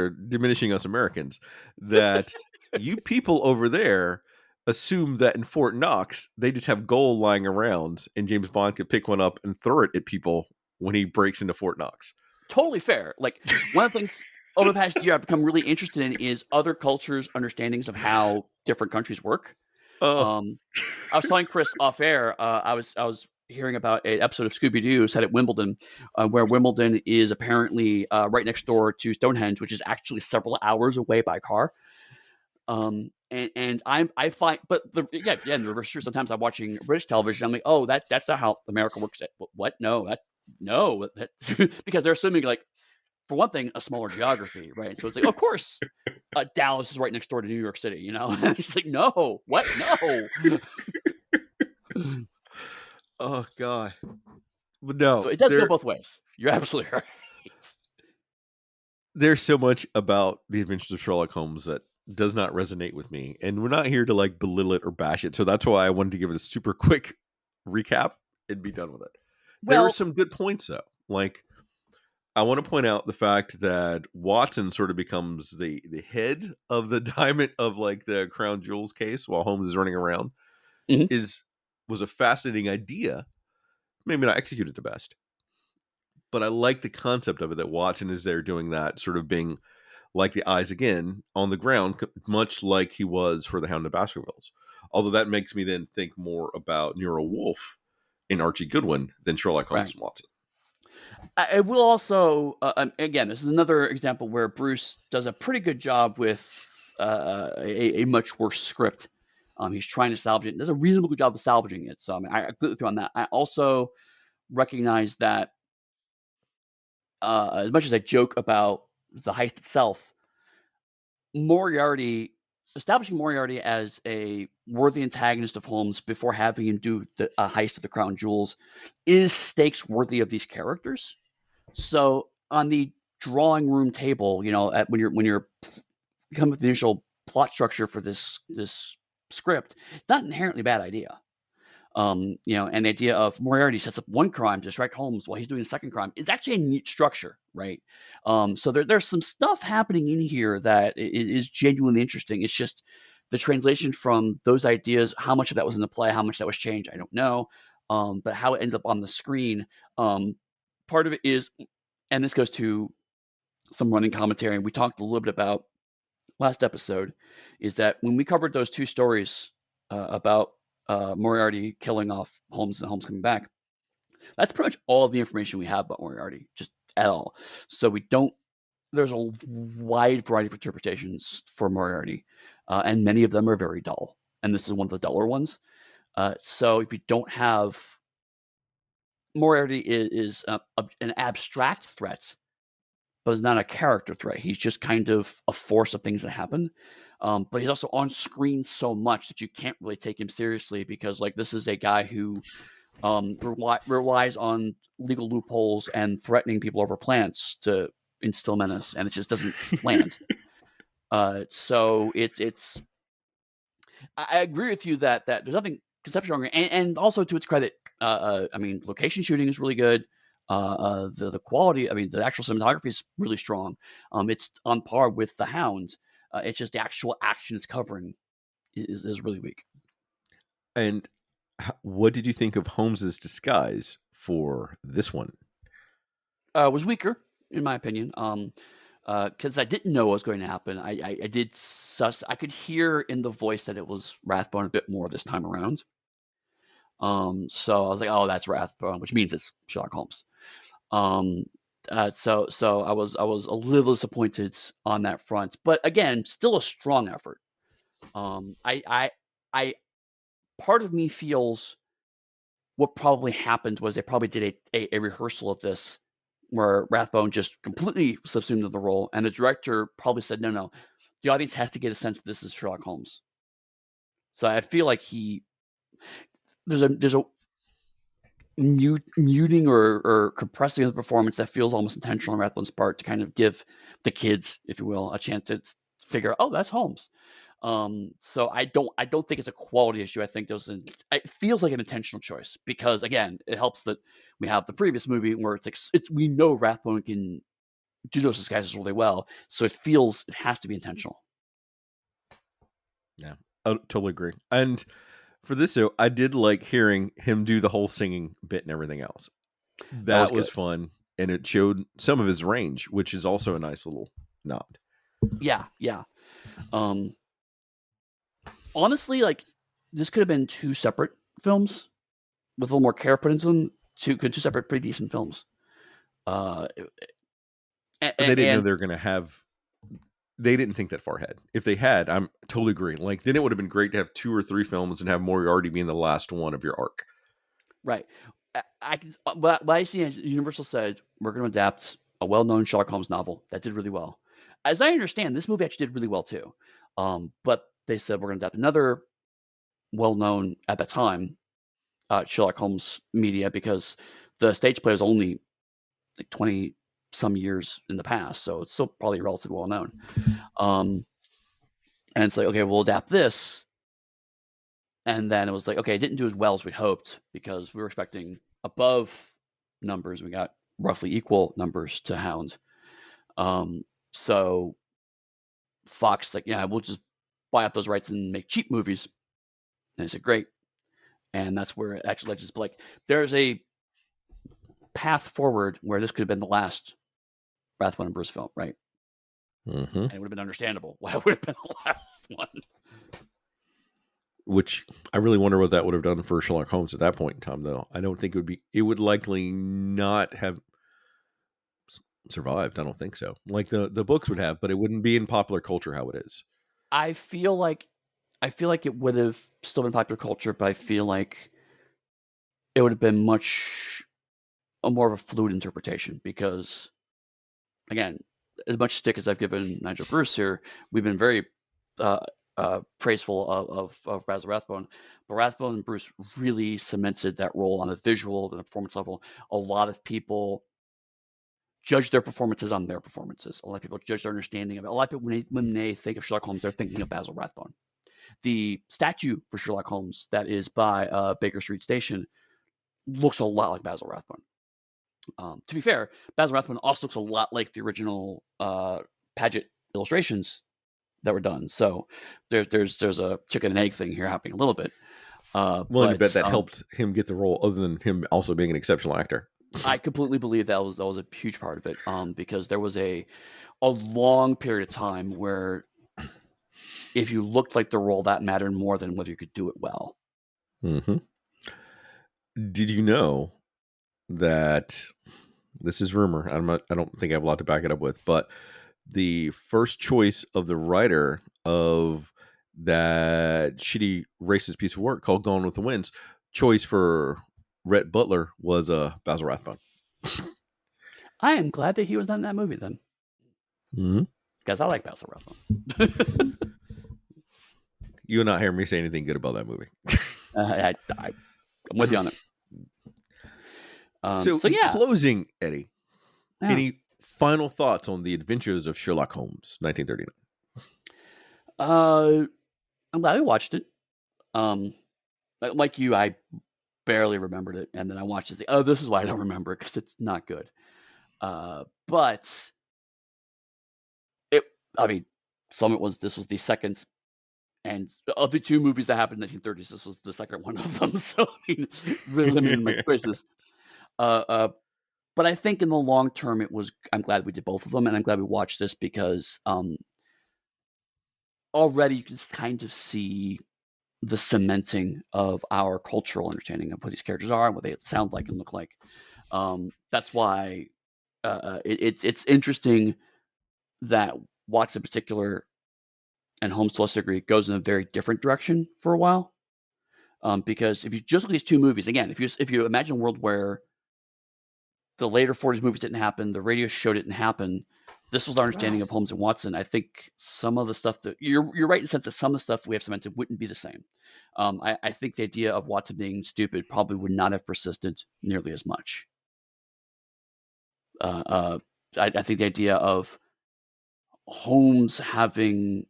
diminishing us Americans that you people over there assume that in Fort Knox they just have gold lying around and James Bond could pick one up and throw it at people when he breaks into Fort Knox. Totally fair. Like one of the things over the past year I've become really interested in is other cultures' understandings of how different countries work. Oh, I was telling Chris off air. I was hearing about an episode of Scooby Doo set at Wimbledon, where Wimbledon is apparently right next door to Stonehenge, which is actually several hours away by car. And I find, but the reverse is true. Sometimes I'm watching British television. I'm like, oh, that's not how America works. What? No, because they're assuming, like, for one thing, a smaller geography, right? So it's like, of course, Dallas is right next door to New York City. It's like, no, what? No. oh God. But So no, it does go both ways. You're absolutely right. there's so much about the Adventures of Sherlock Holmes that does not resonate with me, and we're not here to like belittle it or bash it. So that's why I wanted to give it a super quick recap and be done with it. There were Well, some good points though. Like I want to point out the fact that Watson sort of becomes the head of the diamond of like the crown jewels case while Holmes is running around mhm, is was a fascinating idea. Maybe not executed the best, but I like the concept of it that Watson is there doing that, sort of being like the eyes again on the ground, much like he was for the Hound of Baskervilles. Although that makes me then think more about Nero Wolfe and Archie Goodwin than Sherlock Holmes right. and Watson. I will also, again, this is another example where Bruce does a pretty good job with a much worse script. He's trying to salvage it and does a reasonable job of salvaging it. So, I mean, I agree with you on that. I also recognize that, as much as I joke about the heist itself, Moriarty, establishing Moriarty as a worthy antagonist of Holmes before having him do the heist of the crown jewels is stakes worthy of these characters. So on the drawing room table, when you're come with the initial plot structure for this script, it's not an inherently bad idea. And the idea of Moriarty sets up one crime to distract Holmes while he's doing the second crime is actually a neat structure, right? So there's some stuff happening in here that is genuinely interesting. It's just the translation from those ideas, how much of that was in the play, how much that was changed, I don't know. But how it ends up on the screen, part of it is, and this goes to some running commentary, and we talked a little bit about last episode, is that when we covered those two stories about Moriarty killing off Holmes and Holmes coming back, that's pretty much all of the information we have about Moriarty, just at all. So we don't. There's a wide variety of interpretations for Moriarty, and many of them are very dull. And this is one of the duller ones. So if you don't have Moriarty is an abstract threat, but is not a character threat. He's just kind of a force of things that happen. But he's also on screen so much that you can't really take him seriously because, like, this is a guy who relies on legal loopholes and threatening people over plants to instill menace, and it just doesn't land. So it's. I agree with you that there's nothing conceptual wrong, and also to its credit, I mean, location shooting is really good. The quality, I mean, the actual cinematography is really strong. It's on par with The Hound. It's just the actual action it's covering is really weak. And what did you think of Holmes's disguise for this one? Was weaker in my opinion. Because I didn't know what was going to happen. I did suss. I could hear in the voice that it was Rathbone a bit more this time around. So I was like, oh, that's Rathbone, which means it's Sherlock Holmes. Um, so I was a little disappointed on that front, but again, still a strong effort. I part of me feels what probably happened was they probably did a rehearsal of this where Rathbone just completely subsumed the role, and the director probably said, no, the audience has to get a sense that this is Sherlock Holmes. So I feel like there's a muting or compressing of the performance that feels almost intentional on Rathbone's part to kind of give the kids, if you will, a chance to figure out, oh, that's Holmes. So I don't think it's a quality issue. I think it feels like an intentional choice because again, it helps that we have the previous movie where it's we know Rathbone can do those disguises really well, so it feels it has to be intentional. Yeah, I totally agree. And for this, though, I did like hearing him do the whole singing bit and everything else. That was That was good. fun, and it showed some of his range, which is also a nice little nod. Yeah, yeah. Um, Honestly, like this could have been two separate films with a little more care put into them. Two separate pretty decent films. Uh, But they didn't know and they were going to have. They didn't think that far ahead. If they had, I'm totally agreeing. Like, then it would have been great to have 2 or 3 films and have Moriarty being the last one of your arc. right, I can. What I see, Universal said we're going to adapt a well-known Sherlock Holmes novel that did really well. As I understand, this movie actually did really well too. But they said we're going to adapt another well-known at the time Sherlock Holmes media because the stage play was only like 20 some years in the past, so it's still probably relatively well known. Um, and it's like, okay, we'll adapt this. And then it was like, okay, it didn't do as well as we hoped because we were expecting above numbers. We got roughly equal numbers to Hound. So Fox, like, yeah, we'll just buy out those rights and make cheap movies. And I said, great. And that's where it actually led to like, there's a path forward where this could have been the last Rathbone and Bruce film, right? Mm-hmm. And it would have been understandable why it would have been the last one. Which I really wonder what that would have done for Sherlock Holmes at that point in time, though. I don't think it would be. It would likely not have survived. I don't think so. Like the books would have, but it wouldn't be in popular culture how it is. I feel like it would have still been popular culture, but I feel like it would have been much more of a fluid interpretation because, again, as much stick as I've given Nigel Bruce here, we've been very praiseful of Basil Rathbone, but Rathbone and Bruce really cemented that role on a visual and a performance level. A lot of people judge their performances on their performances. A lot of people judge their understanding of it. A lot of people, when they think of Sherlock Holmes, they're thinking of Basil Rathbone. The statue for Sherlock Holmes that is by Baker Street Station looks a lot like Basil Rathbone. To be fair, Basil Rathbone also looks a lot like the original Paget illustrations that were done. So there's a chicken and egg thing here happening a little bit. Willing to bet that helped him get the role, other than him also being an exceptional actor. I completely believe that was a huge part of it, because there was a long period of time where if you looked like the role, that mattered more than whether you could do it well. Mm-hmm. Did you know that this is rumor? I don't think I have a lot to back it up with, but the first choice of the writer of that shitty racist piece of work called Gone with the Wind's choice for Rhett Butler was Basil Rathbone. I am glad that he was not in that movie then, Mm-hmm. because I like Basil Rathbone. You will not hear me say anything good about that movie. I'm with you on it. So in yeah. closing, Eddie, Yeah. any final thoughts on the adventures of Sherlock Holmes, 1939? I'm glad I watched it. Like you, I barely remembered it, and then I watched it. Oh, this is why I don't remember it, because it's not good. But it, I mean, this was the second, and of the two movies that happened in the 1930s, this was the second one of them. So I mean, really limited my choices. But I think in the long term, I'm glad we did both of them, and I'm glad we watched this because already you can kind of see the cementing of our cultural understanding of what these characters are and what they sound like and look like. That's why it's interesting that Watts in particular, and Holmes to a lesser degree, goes in a very different direction for a while. Because if you just look at these two movies, again, if you imagine a world where the later 40s movies didn't happen, the radio show didn't happen, this was our understanding of Holmes and Watson. I think some of the stuff that you're right in the sense that some of the stuff we have cemented wouldn't be the same. I think the idea of Watson being stupid probably would not have persisted nearly as much. I think the idea of Holmes having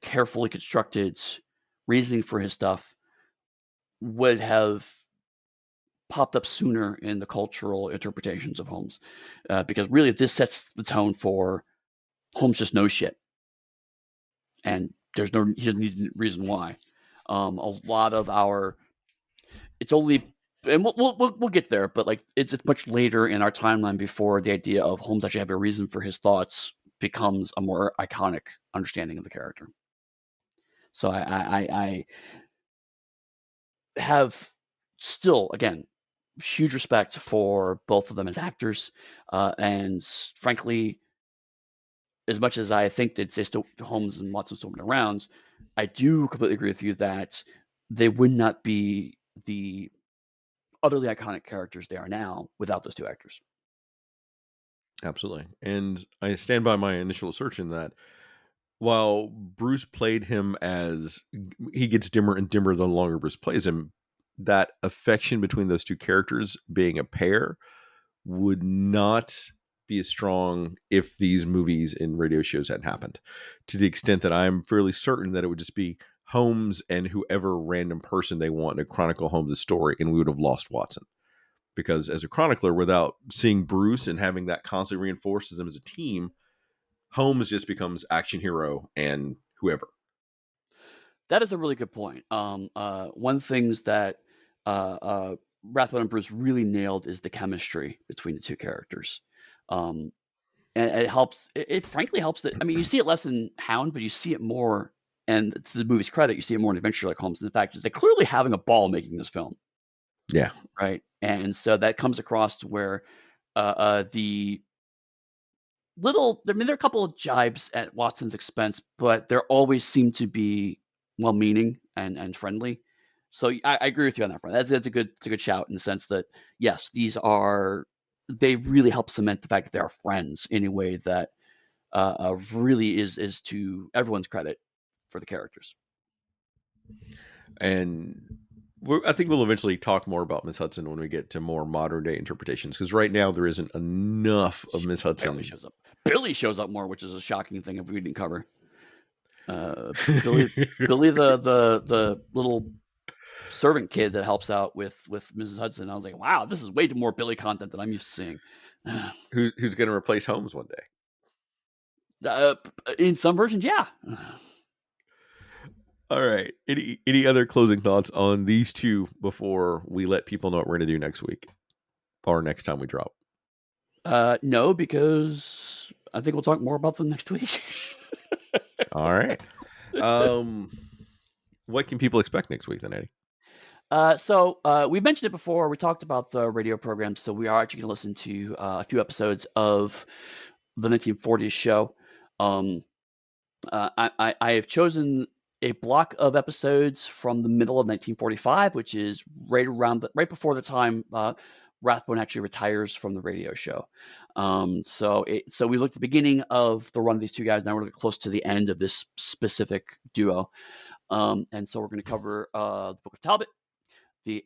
carefully constructed reasoning for his stuff would have popped up sooner in the cultural interpretations of Holmes, because really this sets the tone for Holmes just knows shit, and he doesn't need a reason why. A lot of it's only, and we'll get there, but like it's much later in our timeline before the idea of Holmes actually having a reason for his thoughts becomes a more iconic understanding of the character. So I have still, again, huge respect for both of them as actors, and frankly, as much as I think that just Holmes and Watson still been around, I do completely agree with you that they would not be the utterly iconic characters they are now without those two actors. Absolutely. And I stand by my initial assertion that while Bruce played him as he gets dimmer and dimmer the longer Bruce plays him, that affection between those two characters being a pair would not be as strong if these movies and radio shows hadn't happened. To the extent that I'm fairly certain that it would just be Holmes and whoever random person they want to chronicle Holmes' story, and we would have lost Watson. Because as a chronicler, without seeing Bruce and having that constantly reinforces them as a team, Holmes just becomes action hero and whoever. That is a really good point. One of the things that Rathbone and Bruce really nailed is the chemistry between the two characters. Um, and it helps. It frankly helps that. I mean, you see it less in Hound, but you see it more. And to the movie's credit, you see it more in Adventure Like Holmes. And the fact is, they're clearly having a ball making this film, Yeah. right? And so that comes across to where the little. I mean, there are a couple of jibes at Watson's expense, but there always seem to be well-meaning and friendly. So I agree with you on that front. That's a good shout in the sense that yes, they really help cement the fact that they are friends in a way that really is to everyone's credit for the characters. And I think we'll eventually talk more about Miss Hudson when we get to more modern day interpretations, because right now there isn't enough of She Miss barely Hudson. shows up. Billy shows up more, which is a shocking thing if we didn't cover. Billy, Billy, the little servant kid that helps out with Mrs. Hudson. I was like, wow, this is way more Billy content than I'm used to seeing. Who's going to replace Holmes one day? Uh, in some versions, yeah. All right. Any other closing thoughts on these two before we let people know what we're going to do next week or next time we drop? No, because I think we'll talk more about them next week. All right. Um, what can people expect next week then, Eddie? We mentioned it before. We talked about the radio program, so we are actually going to listen to a few episodes of the 1940s show. I have chosen a block of episodes from the middle of 1945, which is right before the time Rathbone actually retires from the radio show. So we looked at the beginning of the run of these two guys. Now we're close to the end of this specific duo. And so we're going to cover the Book of Talbot, the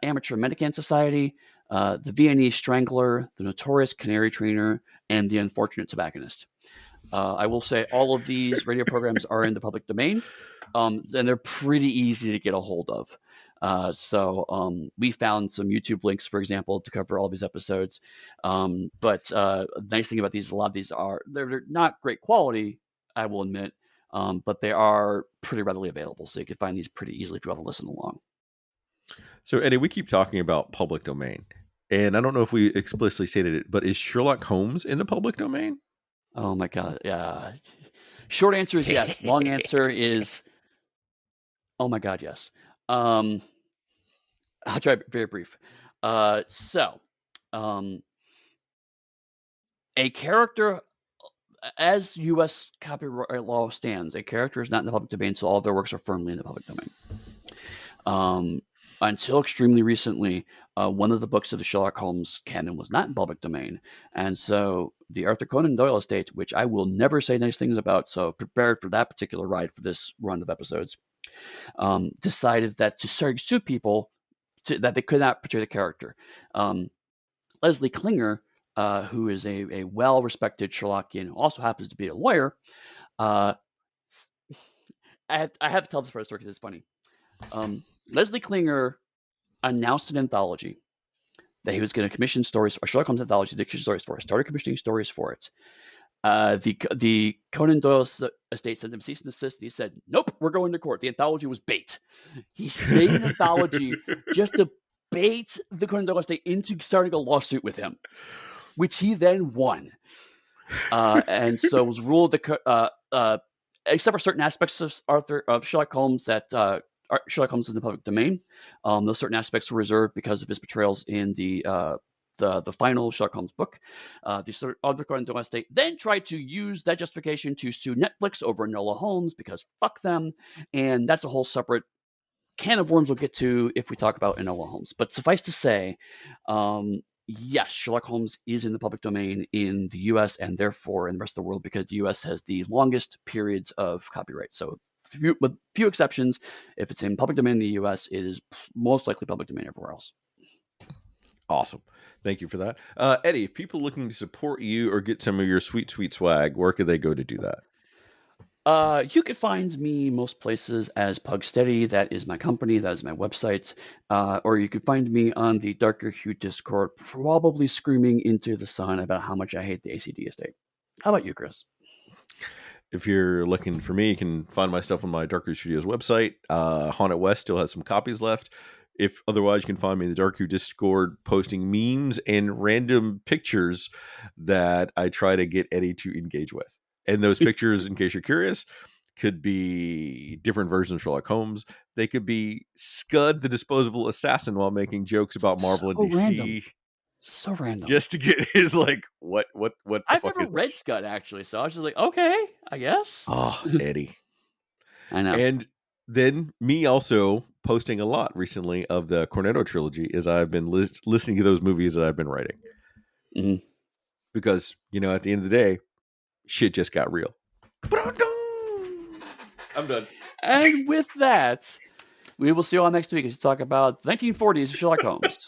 Amateur Mendicant Society, the Viennese Strangler, the Notorious Canary Trainer, and the Unfortunate Tobacconist. I will say all of these radio programs are in the public domain, and they're pretty easy to get a hold of. We found some YouTube links, for example, to cover all these episodes. But the nice thing about these, a lot of these they're not great quality, I will admit, but they are pretty readily available, so you can find these pretty easily if you want to listen along. So, Eddie, we keep talking about public domain, and I don't know if we explicitly stated it, but is Sherlock Holmes in the public domain? Oh my God. Yeah. Short answer is yes. Long answer is, oh my God, yes. I'll try very brief. So, um, a character, as U.S. copyright law stands, a character is not in the public domain, so all of their works are firmly in the public domain. Until extremely recently, one of the books of the Sherlock Holmes canon was not in public domain. And so the Arthur Conan Doyle estate, which I will never say nice things about, so prepared for that particular ride for this run of episodes, decided that to sue people that they could not portray the character. Leslie Klinger, who is a well-respected Sherlockian, who also happens to be a lawyer, I have to tell this part of the story because it's funny. Leslie Klinger announced an anthology that he was going to commission stories, a Sherlock Holmes anthology, dictation stories for it. Started commissioning stories for it. The Conan Doyle estate sent him cease and desist. And he said, "Nope, we're going to court." The anthology was bait. He made an anthology just to bait the Conan Doyle estate into starting a lawsuit with him, which he then won. And so it was ruled that except for certain aspects of Sherlock Holmes that Sherlock Holmes is in the public domain. Those certain aspects were reserved because of his portrayals in the final Sherlock Holmes book. The sort of other Conan estate then tried to use that justification to sue Netflix over Enola Holmes because fuck them, and that's a whole separate can of worms we'll get to if we talk about Enola Holmes. But suffice to say, yes, Sherlock Holmes is in the public domain in the US and therefore in the rest of the world because the US has the longest periods of copyright. So, with few exceptions, if it's in public domain in the US, it is most likely public domain everywhere else. Awesome. Thank you for that. Eddie, if people looking to support you or get some of your sweet, sweet swag, where could they go to do that? You can find me most places as Pugsteady. That is my company. That is my website. Or you can find me on the Darker Hue Discord, probably screaming into the sun about how much I hate the ACD estate. How about you, Chris? If you're looking for me, you can find my stuff on my Darker Studios website. Haunted West still has some copies left. If otherwise, you can find me in the Dark Hue Discord posting memes and random pictures that I try to get Eddie to engage with. And those pictures, in case you're curious, could be different versions of Sherlock Holmes. They could be Scud the Disposable Assassin while making jokes about Marvel and So random. DC, So random. just to get his like, what the I've fuck never is read this? Scud actually, so I was just like, okay, I guess. Oh, Eddie. I know. And then me also posting a lot recently of the Cornetto trilogy as I've been listening to those movies that I've been writing. Mhm. Because, at the end of the day, shit just got real. I'm done. And with that, we will see you all next week as we talk about the 1940s Sherlock Holmes.